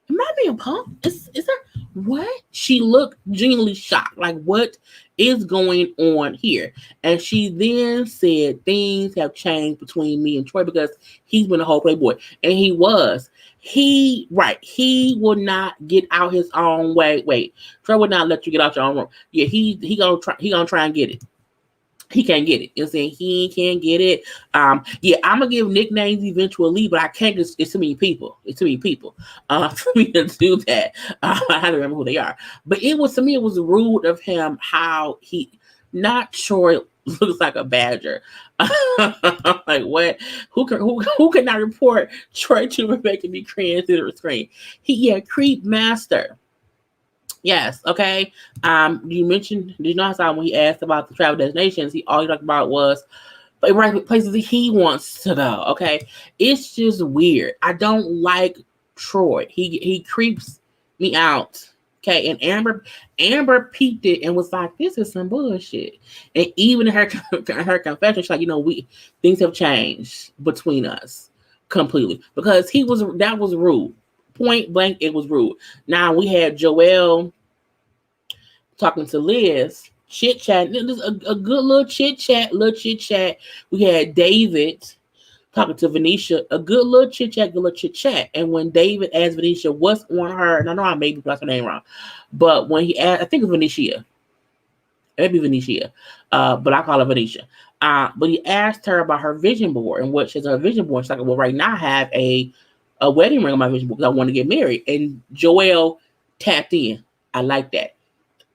am I being pumped? Is that what? She looked genuinely shocked. Like, what is going on here? And she then said things have changed between me and Troy because he's been a whole playboy. And he was. He will not get out his own way. Wait, Troy would not let you get out your own room. Yeah, he gonna try and get it. He can't get it. You know what I'm saying? He can't get it. Yeah, I'm gonna give nicknames eventually, but I can't just it's too many people. It's too many people for me to do that. I have to remember who they are. But it was to me, it was rude of him how he not sure looks like a badger. Like what? Who can I report Troy to making me cringe to the screen? Creep master. Yes, okay. You mentioned, did you know how when he asked about the travel destinations, all he talked about was places he wants to go. Okay. It's just weird. I don't like Troy. He creeps me out. Okay. And Amber peeped it and was like, this is some bullshit. And even her confession, she's like, things have changed between us completely. Because that was rude. Point blank, it was rude. Now we had Joelle talking to Liz, chit chat, a good little chit chat. We had David talking to Venetia, a good little chit chat. And when David asked Venetia what's on her, and I know I may be pronouncing her name wrong, but when he asked, I think it's Venetia, maybe Venetia, but I call her Venetia. But he asked her about her vision board and what she's her vision board. She's like, well, right now I have a wedding ring on my vision board because I want to get married. And Joelle tapped in. I like that.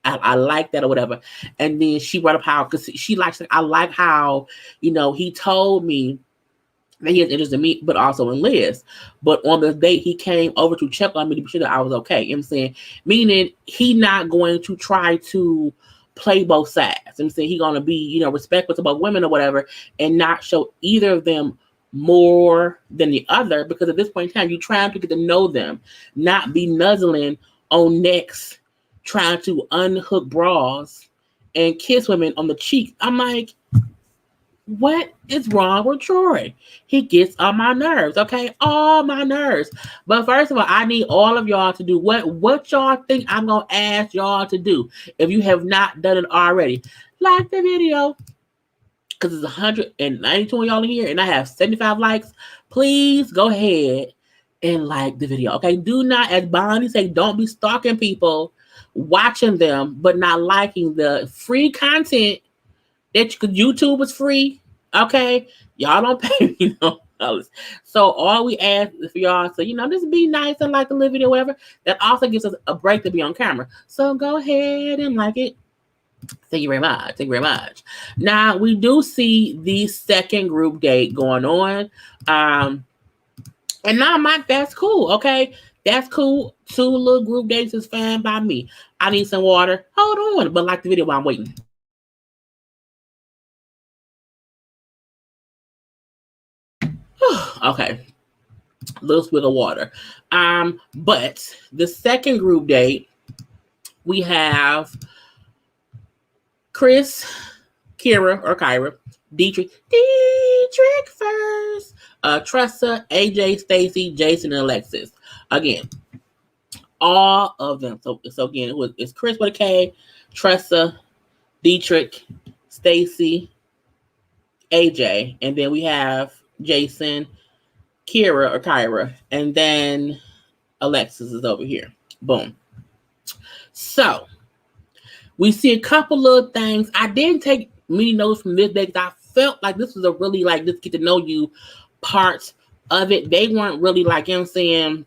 I like that or whatever. And then she brought up how, because she likes, I like how, he told me that he has interest in me, but also in Liz. But on the date, he came over to check on me to be sure that I was okay. You know what I'm saying? Meaning he not going to try to play both sides. You know what I'm saying? He going to be, respectful to both women or whatever and not show either of them more than the other, because at this point in time, you're trying to get to know them, not be nuzzling on necks, trying to unhook bras and kiss women on the cheek. I'm like, what is wrong with Troy? He gets on my nerves, okay? All my nerves. But first of all, I need all of y'all to do what y'all think I'm going to ask y'all to do. If you have not done it already, like the video. Because it's 192 of y'all in here and I have 75 likes. Please go ahead and like the video. Okay, do not, as Bonnie say, don't be stalking people, watching them, but not liking the free content that you could. YouTube is free. Okay, y'all don't pay me no dollars. So all we ask is for y'all to, just be nice and like the live video, whatever. That also gives us a break to be on camera. So go ahead and like it. Thank you very much. Thank you very much. Now we do see the second group date going on. And now that's cool. Okay. That's cool. Two little group dates is fine by me. I need some water. Hold on. But like the video while I'm waiting. Okay. Little swig of water. But the second group date, we have Chris, Kyra, Dietrich first, Tressa, AJ, Stacy, Jason, and Alexis. Again, all of them. So again, it's Chris with a K, Tressa, Dietrich, Stacy, AJ, and then we have Jason, Kyra, and then Alexis is over here. Boom. So we see a couple of things. I didn't take many notes from this day because I felt like this was a really like just get to know you part of it. They weren't really like, you know what I'm saying,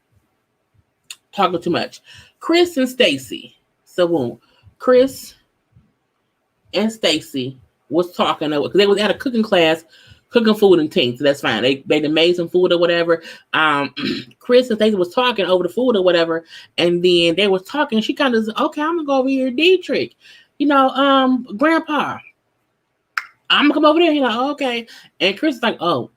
talking too much. Chris and Stacy. So boom. Chris and Stacy was talking because they was at a cooking class, cooking food and things. So that's fine. They made some food or whatever. Chris and Stacy was talking over the food or whatever, and then they was talking. She kind of said, okay, I'm gonna go over here, Dietrich. Grandpa, I'm gonna come over there. He's like, okay. And Chris is like, oh,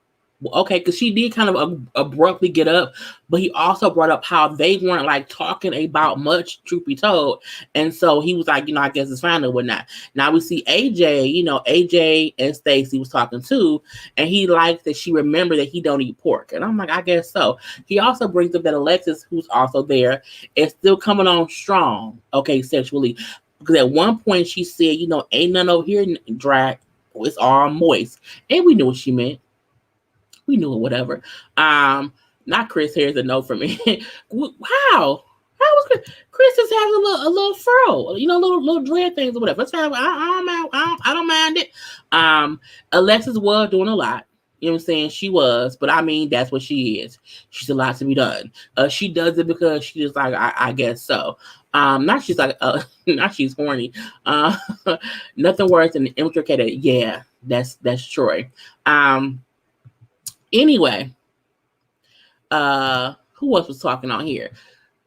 okay, because she did kind of abruptly get up, but he also brought up how they weren't like talking about much, truth be told. And so he was like, I guess it's fine or whatnot. Now we see AJ, AJ and Stacy was talking too, and he likes that she remembered that he don't eat pork. And I'm like, I guess so. He also brings up that Alexis, who's also there, is still coming on strong, okay, sexually. Because at one point she said, ain't none over here dry, it's all moist. And we knew what she meant. We knew it, whatever. Not Chris. Here's a note from me. Wow. How was Chris? Chris just has a little fro, little dread things or whatever. That's fine. I don't mind it. Alexis was doing a lot. You know what I'm saying? She was, but I mean, that's what she is. She's a lot to be done. She does it because she's just like, I guess so. Not she's like, not she's horny. Nothing worse than intricated. Yeah, that's Troy. Anyway, who else was talking on here?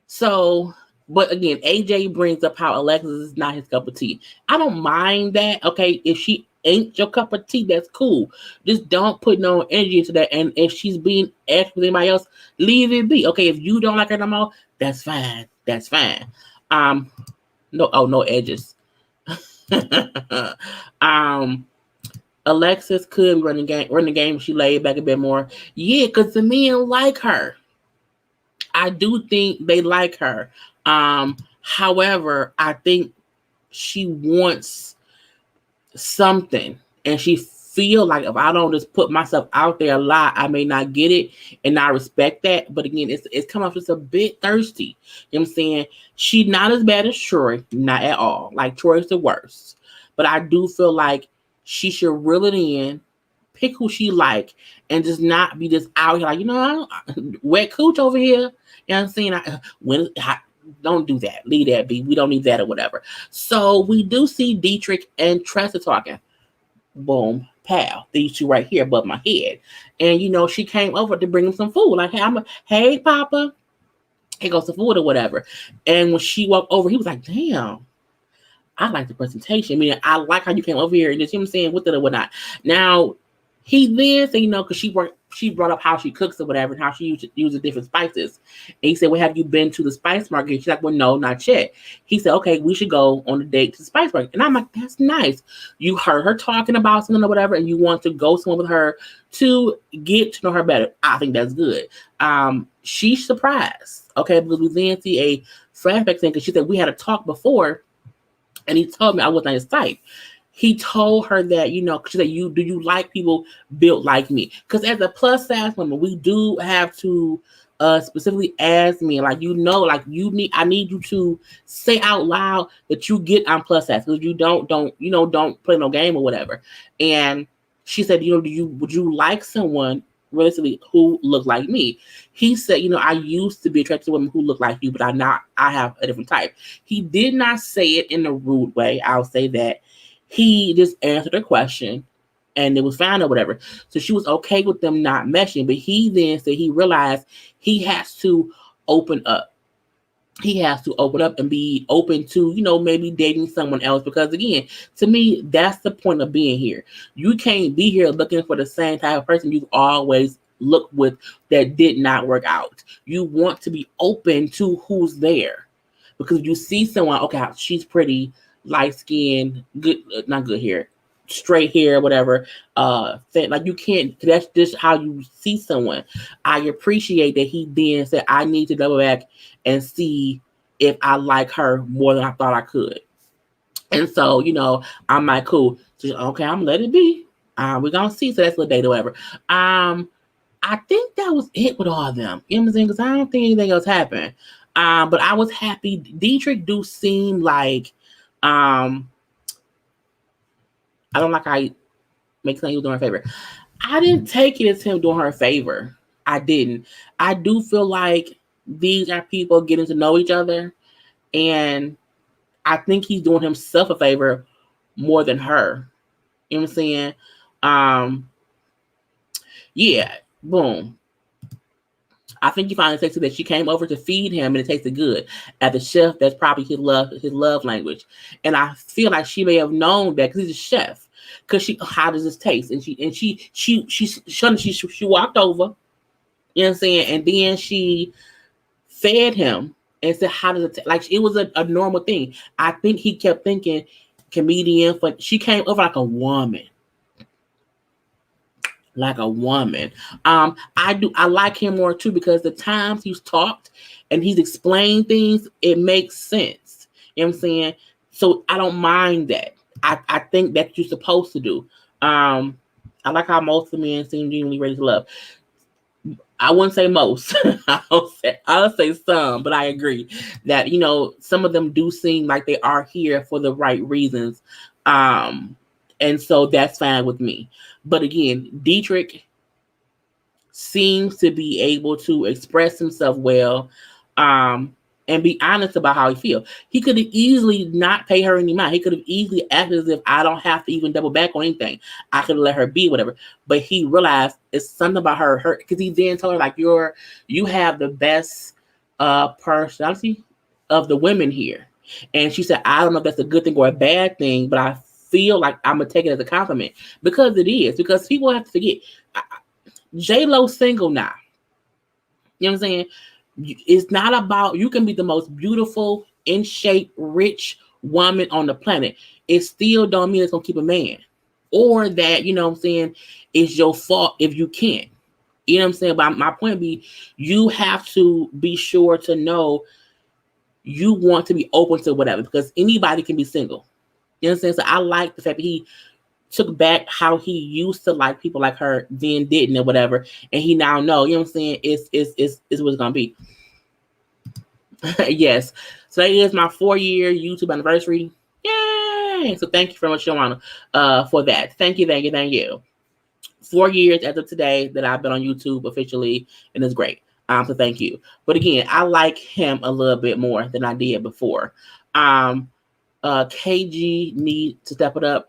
So, but again, AJ brings up how Alexis is not his cup of tea. I don't mind that. Okay, if she ain't your cup of tea, that's cool. Just don't put no energy into that. And if she's being asked with anybody else, leave it be. Okay, if you don't like her no more, that's fine. That's fine. No edges. Alexis could run the game if she laid back a bit more. Yeah, because the men like her. I do think they like her. However, I think she wants something. And she feel like if I don't just put myself out there a lot, I may not get it. And I respect that. But again, it's come off just a bit thirsty. You know what I'm saying? She's not as bad as Troy. Not at all. Like, Troy's the worst. But I do feel like she should reel it in, pick who she like, and just not be just out here like, wet cooch over here. You know what I'm saying? Don't do that. Leave that be. We don't need that or whatever. So we do see Dietrich and Tressa talking. Boom, pal. These two right here above my head. And, she came over to bring him some food. Like, hey, Papa. Here goes the food or whatever. And when she walked over, he was like, damn. I like the presentation. I mean, I like how you came over here and just, you know what I'm saying, with it or whatnot. Now, he then said, because she brought up how she cooks or whatever and how she uses different spices. And he said, well, have you been to the spice market? She's like, well, no, not yet. He said, okay, we should go on a date to the spice market. And I'm like, that's nice. You heard her talking about something or whatever, and you want to go somewhere with her to get to know her better. I think that's good. She's surprised, okay, because we then see a flashback thing because she said we had a talk before. And he told me I wasn't his type. He told her that, she said, do you like people built like me? Because as a plus size woman, we do have to specifically as men, like like I need you to say out loud that you get on plus size because you don't play no game or whatever. And she said, would you like someone realistically who looked like me? He said, I used to be attracted to women who look like you, but I have a different type. He did not say it in a rude way. I'll say that. He just answered her question and it was fine or whatever. So she was okay with them not meshing. But he then said he realized he has to open up. He has to open up and be open to, maybe dating someone else. Because again, to me, that's the point of being here. You can't be here looking for the same type of person you've always looked with that did not work out. You want to be open to who's there. Because if you see someone, okay, she's pretty, light skin, good, not good hair, straight hair, whatever. Like you can't. That's just how you see someone. I appreciate that he then said, "I need to double back and see if I like her more than I thought I could." And so, I'm like, cool. So, okay, I'm gonna let it be. We're gonna see. So that's the date or whatever. I think that was it with all of them. You know what I'm saying? Because I don't think anything else happened. But I was happy. Dietrich do seem like, I don't like how he makes sense he was doing her a favor. I didn't take it as him doing her a favor. I didn't. I do feel like these are people getting to know each other. And I think he's doing himself a favor more than her. You know what I'm saying? Yeah. Boom. I think you find it sexy that she came over to feed him and it tasted good. At the chef, that's probably his love language. And I feel like she may have known that because he's a chef. Because how does this taste? And she walked over, you know what I'm saying? And then she fed him and said, how does it taste? Like it was a normal thing. I think he kept thinking comedian, but she came over like a woman. Like a woman. I like him more too because the times he's talked and he's explained things, it makes sense. You know what I'm saying? So I don't mind that. I think that's what you're supposed to do. I like how most of the men seem genuinely ready to love. I wouldn't say most. I'll say some, but I agree that some of them do seem like they are here for the right reasons. And so that's fine with me. But again, Dietrich seems to be able to express himself well, and be honest about how he feels. He could have easily not pay her any mind. He could have easily acted as if I don't have to even double back on anything. I could let her be, whatever. But he realized it's something about her because he then told her like you have the best personality of the women here. And she said, I don't know if that's a good thing or a bad thing, but I feel like I'm gonna take it as a compliment because it is. Because people have to forget, J-Lo's single now. You know what I'm saying? It's not about, you can be the most beautiful, in shape, rich woman on the planet. It still don't mean it's gonna keep a man. Or that, you know what I'm saying, it's your fault if you can't. You know what I'm saying? But my point be, you have to be sure to know you want to be open to whatever, because anybody can be single. You know what I'm saying? So I like the fact that he took back how he used to like people like her, then didn't or whatever, and he now know. You know what I'm saying? It's what it's gonna be. Yes. So that is my 4-year YouTube anniversary. Yay! So thank you very much, Joanna, for that. Thank you. 4 years as of today that I've been on YouTube officially, and it's great. So thank you. But again, I like him a little bit more than I did before. KG need to step it up.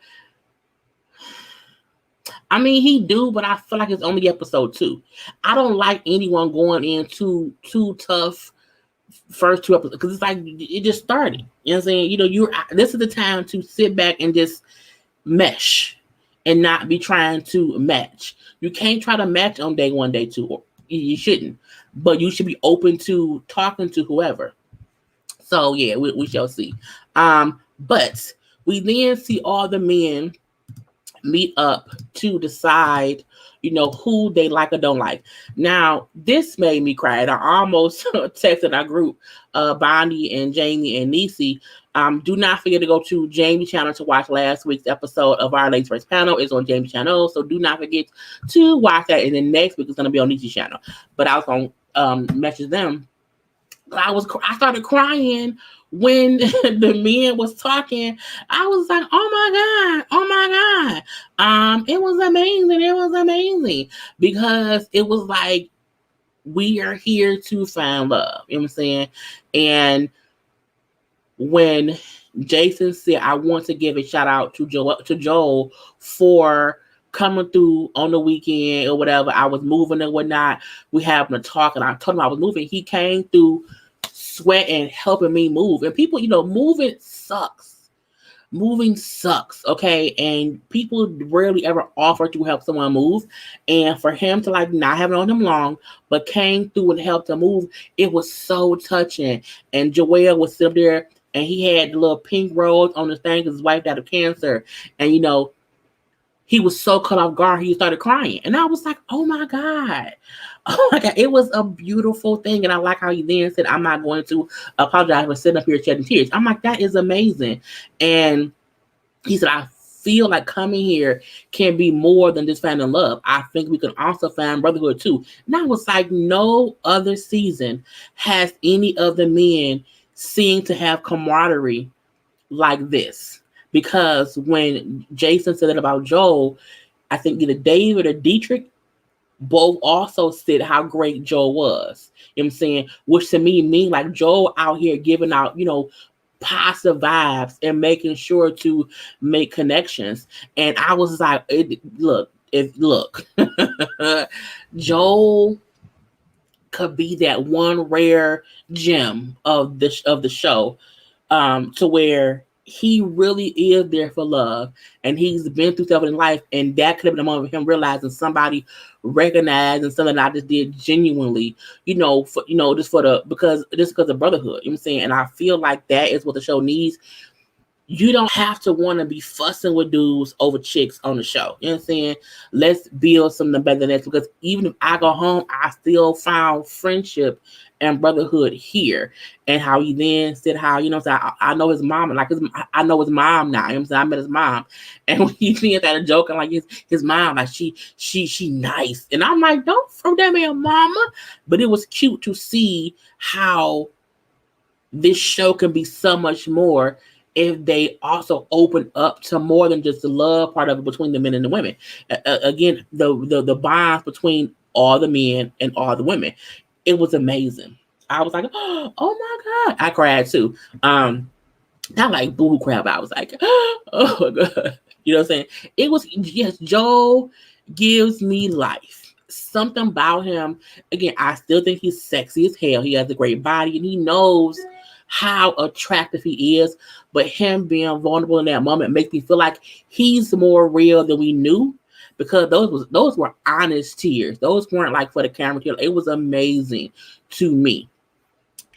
I mean, he do, but I feel like it's only episode 2. I don't like anyone going in too tough first 2 episodes because it's like it just started. You know what I'm saying? This is the time to sit back and just mesh and not be trying to match. You can't try to match on day 1, day 2. Or you shouldn't, but you should be open to talking to whoever. So yeah, we shall see. But we then see all the men meet up to decide, who they like or don't like. Now, this made me cry. And I almost texted our group, Bonnie and Jamie and Niecy. Do not forget to go to Jamie's channel to watch last week's episode of our Ladies First panel. It's on Jamie's channel, so do not forget to watch that. And then next week it's going to be on Niecy's channel. But I was going to messaged them. I started crying when the men was talking. I was like, oh my God, oh my God. It was amazing. It was amazing because it was like we are here to find love. You know what I'm saying? And when Jason said, I want to give a shout out to Joel for coming through on the weekend or whatever. I was moving and whatnot. We having a talk, and I told him I was moving. He came through sweating, helping me move. And people, moving sucks. Moving sucks, okay? And people rarely ever offer to help someone move. And for him to like not have known him long, but came through and helped him move, it was so touching. And Joel was sitting there and he had the little pink rose on his thing because his wife died of cancer. And he was so caught off guard, he started crying. And I was like, oh my God. Oh my God. It was a beautiful thing. And I like how he then said, I'm not going to apologize for sitting up here shedding tears. I'm like, that is amazing. And he said, I feel like coming here can be more than just finding love. I think we can also find brotherhood too. And I was like, no other season has any of the men seemed to have camaraderie like this. Because when Jason said that about Joel, I think either David or Dietrich both also said how great Joel was. You know what I'm saying? Which to me mean like Joel out here giving out, positive vibes and making sure to make connections. And I was like, look, Joel could be that one rare gem of the show, to where he really is there for love, and he's been through stuff in life, and that could have been a moment of him realizing somebody recognized and something I just did genuinely, because of brotherhood. You know what I'm saying? And I feel like that is what the show needs. You don't have to want to be fussing with dudes over chicks on the show. You know what I'm saying? Let's build something better than that. Because even if I go home, I still found friendship and brotherhood here. And how he then said how, I know his mom, I know his mom now. You know what I'm saying? I met his mom. And when he started joking, like his mom, like she nice. And I'm like, don't throw that man mama. But it was cute to see how this show can be so much more if they also open up to more than just the love part of it between the men and the women. Again, the bonds between all the men and all the women. It was amazing. I was like, oh my God. I cried too. Not like boo crap. I was like, oh my God. You know what I'm saying? It was, yes, Joel gives me life. Something about him. Again, I still think he's sexy as hell. He has a great body and he knows how attractive he is, but him being vulnerable in that moment makes me feel like he's more real than we knew, because those were honest tears. Those weren't like for the camera. It was amazing to me,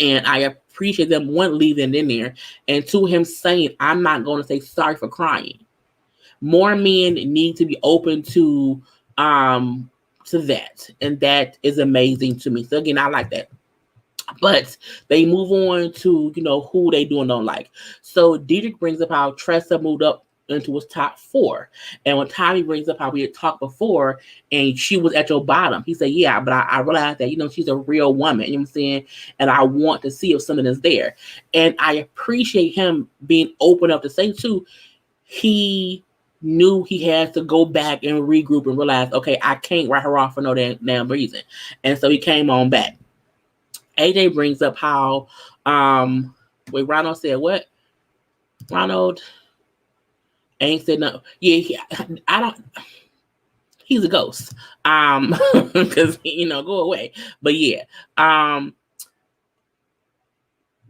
and I appreciate them one leaving in there, and two him saying, "I'm not going to say sorry for crying." More men need to be open to that, and that is amazing to me. So again, I like that. But they move on to, who they do and don't like. So Dietrich brings up how Tressa moved up into his top 4. And when Tommy brings up how we had talked before and she was at your bottom, he said, yeah, but I realized that, she's a real woman, you know what I'm saying? And I want to see if something is there. And I appreciate him being open up to say, too, he knew he had to go back and regroup and realize, okay, I can't write her off for no damn reason. And so he came on back. AJ brings up how, Ronald said what? Ronald ain't said no. Yeah, I don't. He's a ghost. Because go away. But yeah,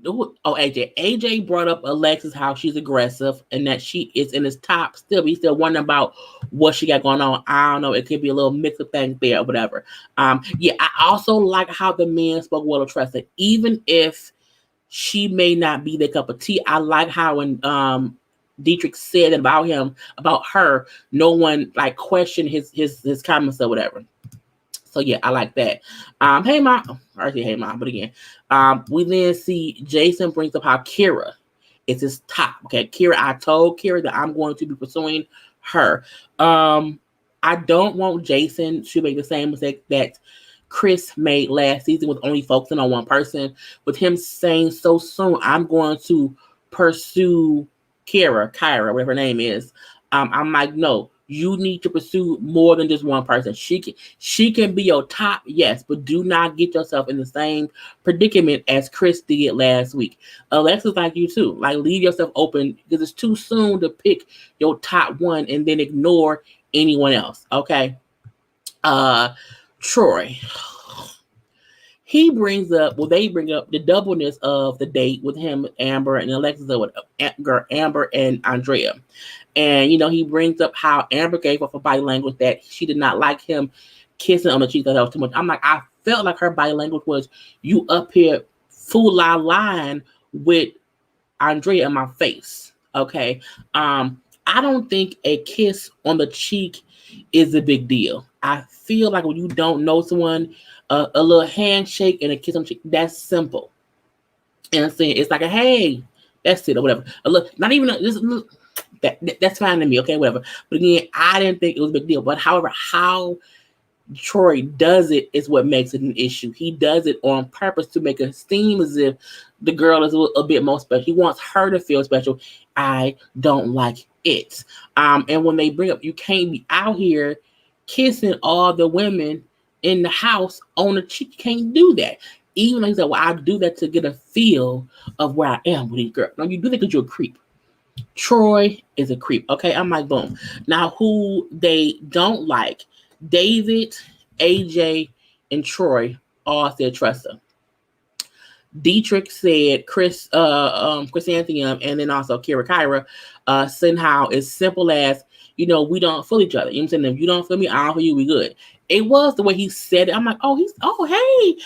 AJ brought up Alexis, how she's aggressive and that she is in his top still. But he's still wondering about what she got going on. I don't know. It could be a little mix of things there or whatever. I also like how the men spoke well of Tressa. Even if she may not be their cup of tea, I like how when Dietrich said about her, no one like questioned his comments or whatever. So yeah, I like that. Hey mom, or say hey mom, but again, we then see Jason brings up how Kyra is his top. Okay, Kyra, I told Kyra that I'm going to be pursuing her. I don't want Jason to make the same mistake that Chris made last season with only focusing on one person. With him saying so soon, I'm going to pursue Kyra, whatever her name is. I'm like, no, you need to pursue more than just one person. She can be your top, yes, but do not get yourself in the same predicament as Chris did last week. Alexis like you too. Like leave yourself open because it's too soon to pick your top one and then ignore anyone else. Okay. Uh Troy. They bring up the doubleness of the date with him, Amber, and Alexis, with Amber and Andrea. And, he brings up how Amber gave off a body language that she did not like him kissing on the cheek, that was too much. I'm like, I felt like her body language was, you up here fool la line with Andrea in my face. Okay. I don't think a kiss on the cheek is a big deal. I feel like when you don't know someone, a little handshake and a kiss on the cheek, that's simple. And I'm saying it's like a hey, that's it, or whatever. A look, not even just that's fine to me, okay, whatever. But again, I didn't think it was a big deal. But however, how Troy does it is what makes it an issue. He does it on purpose to make it seem as if the girl is a bit more special. He wants her to feel special. I don't like it. And when they bring up, you can't be out here kissing all the women in the house on the cheek. You can't do that. Even like he said, well, I do that to get a feel of where I am with these girls. No, you do that because you're a creep. Troy is a creep. Okay, I'm like, boom. Now, who they don't like, David, AJ, and Troy all said Tressa. Dietrich said Chrysanthemum, and then also Kyra, saying how it's simple as, we don't feel each other. You know what I'm saying? If you don't feel me, I don't feel you, we good. It was the way he said it. I'm like, hey,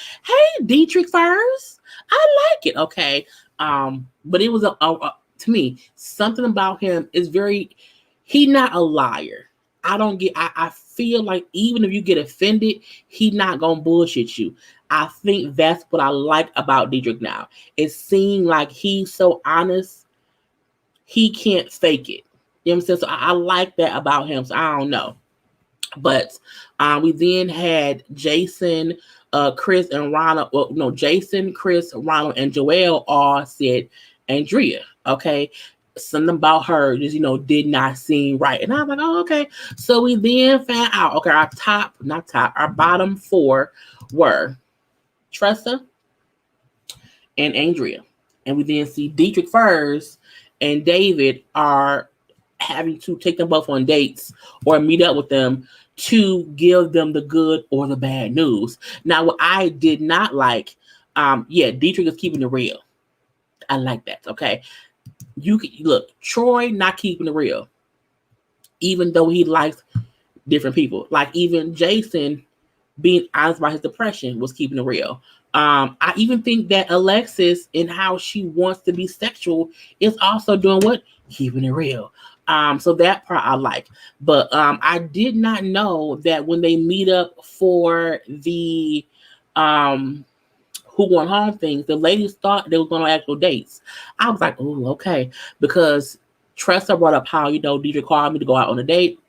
Dietrich first. I like it. Okay. But it was to me, something about him is he not a liar. I feel like even if you get offended, he not gonna bullshit you. I think that's what I like about Dietrich now. It seemed like he's so honest, he can't fake it. You know what I'm saying? So I like that about him. So I don't know. But we then had Jason, Chris, and Ronald. Well, no, Jason, Chris, Ronald, and Joelle all said Andrea. Okay. Something about her just, did not seem right. And I was like, oh, okay. So we then found out, okay, our bottom four were Tressa and Andrea. And we then see Dietrich first and David are having to take them both on dates or meet up with them to give them the good or the bad news. Now, what I did not like, Dietrich is keeping it real. I like that. Okay. Look, Troy not keeping it real, even though he likes different people. Like even Jason being honest about his depression was keeping it real. I even think that Alexis and how she wants to be sexual is also doing what? Keeping it real. So that part I like. But I did not know that when they meet up for the who going home things, the ladies thought they were going on actual dates. I was like, oh, okay. Because Tressa brought up how, Dietrich called me to go out on a date.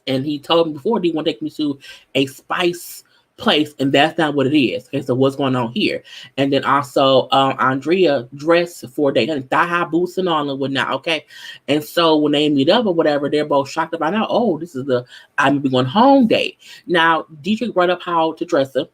And he told me before, he want to take me to a spice place, and that's not what it is. Okay, so what's going on here? And then also, Andrea dressed for a date, thigh-high boots and all and whatnot. Okay, and so when they meet up or whatever, they're both shocked about now. Oh, this is the I'm going home date. Now, Dietrich brought up how to dress up,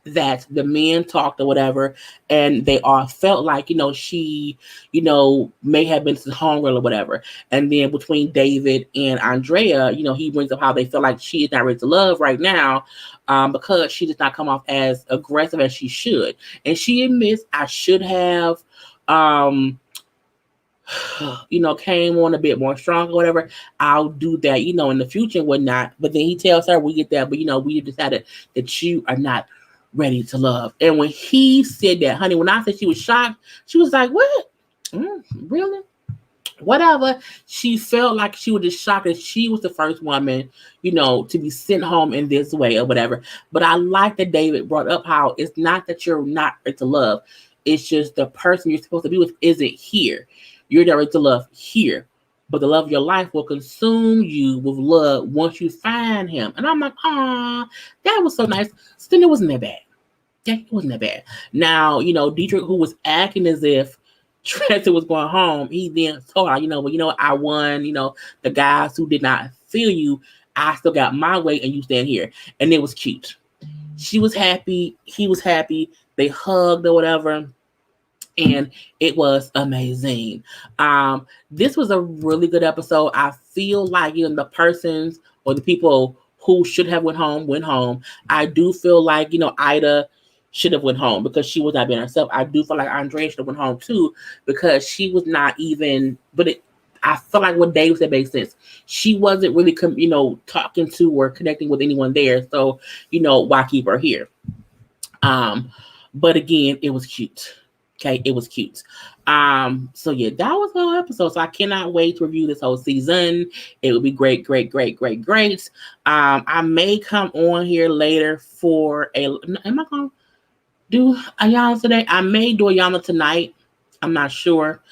that the men talked or whatever, and they all felt like, she, may have been to the homegirl or whatever. And then between David and Andrea, he brings up how they feel like she is not ready to love right now, because she does not come off as aggressive as she should. And she admits, I should have, came on a bit more strong or whatever. I'll do that, in the future and whatnot. But then he tells her, we get that, but we decided that you are not ready to love. And when he said that, honey, when I said she was shocked, she was like, what? Really? Whatever. She felt like she was just shocked that she was the first woman, to be sent home in this way or whatever. But I like that David brought up how it's not that you're not ready to love. It's just the person you're supposed to be with isn't here. You're not ready to love here. but the love of your life will consume you with love once you find him. And I'm like, ah, that was so nice. So then it wasn't that bad. Yeah, it wasn't that bad. Now, Dietrich, who was acting as if Tressa was going home, he then told her, I won, the guys who did not feel you, I still got my way and you stand here. And it was cute. She was happy. He was happy. They hugged or whatever. And it was amazing. This was a really good episode. I feel like the persons or the people who should have went home went home. I do feel like Ida should have went home because she was not being herself. I do feel like Andrea should have went home too because she was not even. I feel like what Dave said made sense. She wasn't really talking to or connecting with anyone there. So why keep her here? But again, it was cute. Okay, it was cute. So yeah, that was the whole episode. So I cannot wait to review this whole season. It would be great, great, great, great, great. I may come on here later for am I gonna do a Yana today? I may do a Yana tonight. I'm not sure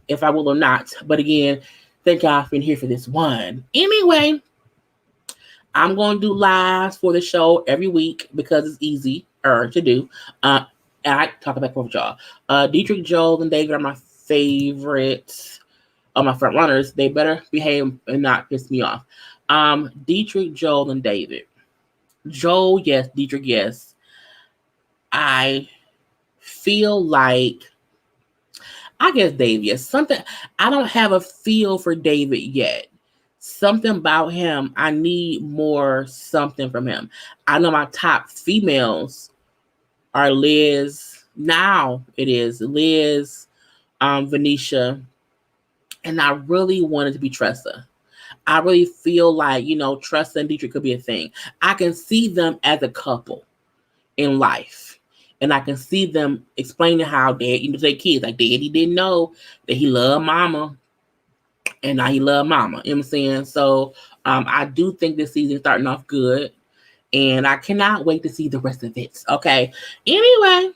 if I will or not. But again, thank y'all for being here for this one. Anyway, I'm going to do lives for the show every week because it's easier to do. And I talk about with y'all. Dietrich, Joel, and David are my favorites. My front runners. They better behave and not piss me off. Dietrich, Joel, and David. Joel, yes. Dietrich, yes. I feel like, I guess David, yes. Something, I don't have a feel for David yet. Something about him, I need more something from him. I know my top females are Liz. Now it is Liz, Venetia, and I really wanted to be Tressa. I really feel like, Tressa and Dietrich could be a thing. I can see them as a couple in life. And I can see them explaining how their kids, like Daddy didn't know that he loved mama. And now he loved mama. You know what I'm saying? So I do think this season starting off good. And I cannot wait to see the rest of it. Okay. Anyway,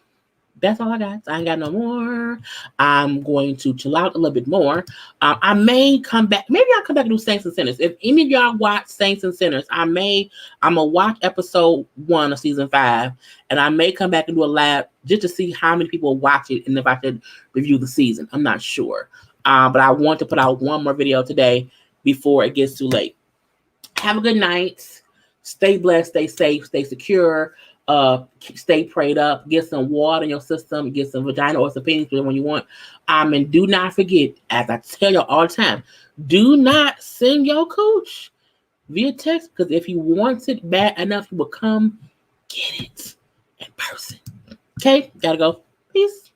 that's all I got. I ain't got no more. I'm going to chill out a little bit more. I may come back. Maybe I'll come back and do Saints and Sinners. If any of y'all watch Saints and Sinners, I'm going to watch episode 1 of season 5. And I may come back and do a lab just to see how many people watch it and if I should review the season. I'm not sure. But I want to put out one more video today before it gets too late. Have a good night. Stay blessed, stay safe, stay secure, stay prayed up, get some water in your system, get some vagina or some penis when you want. And do not forget, as I tell you all the time, do not send your cooch via text, because if he wants it bad enough, he will come get it in person. Okay, gotta go. Peace.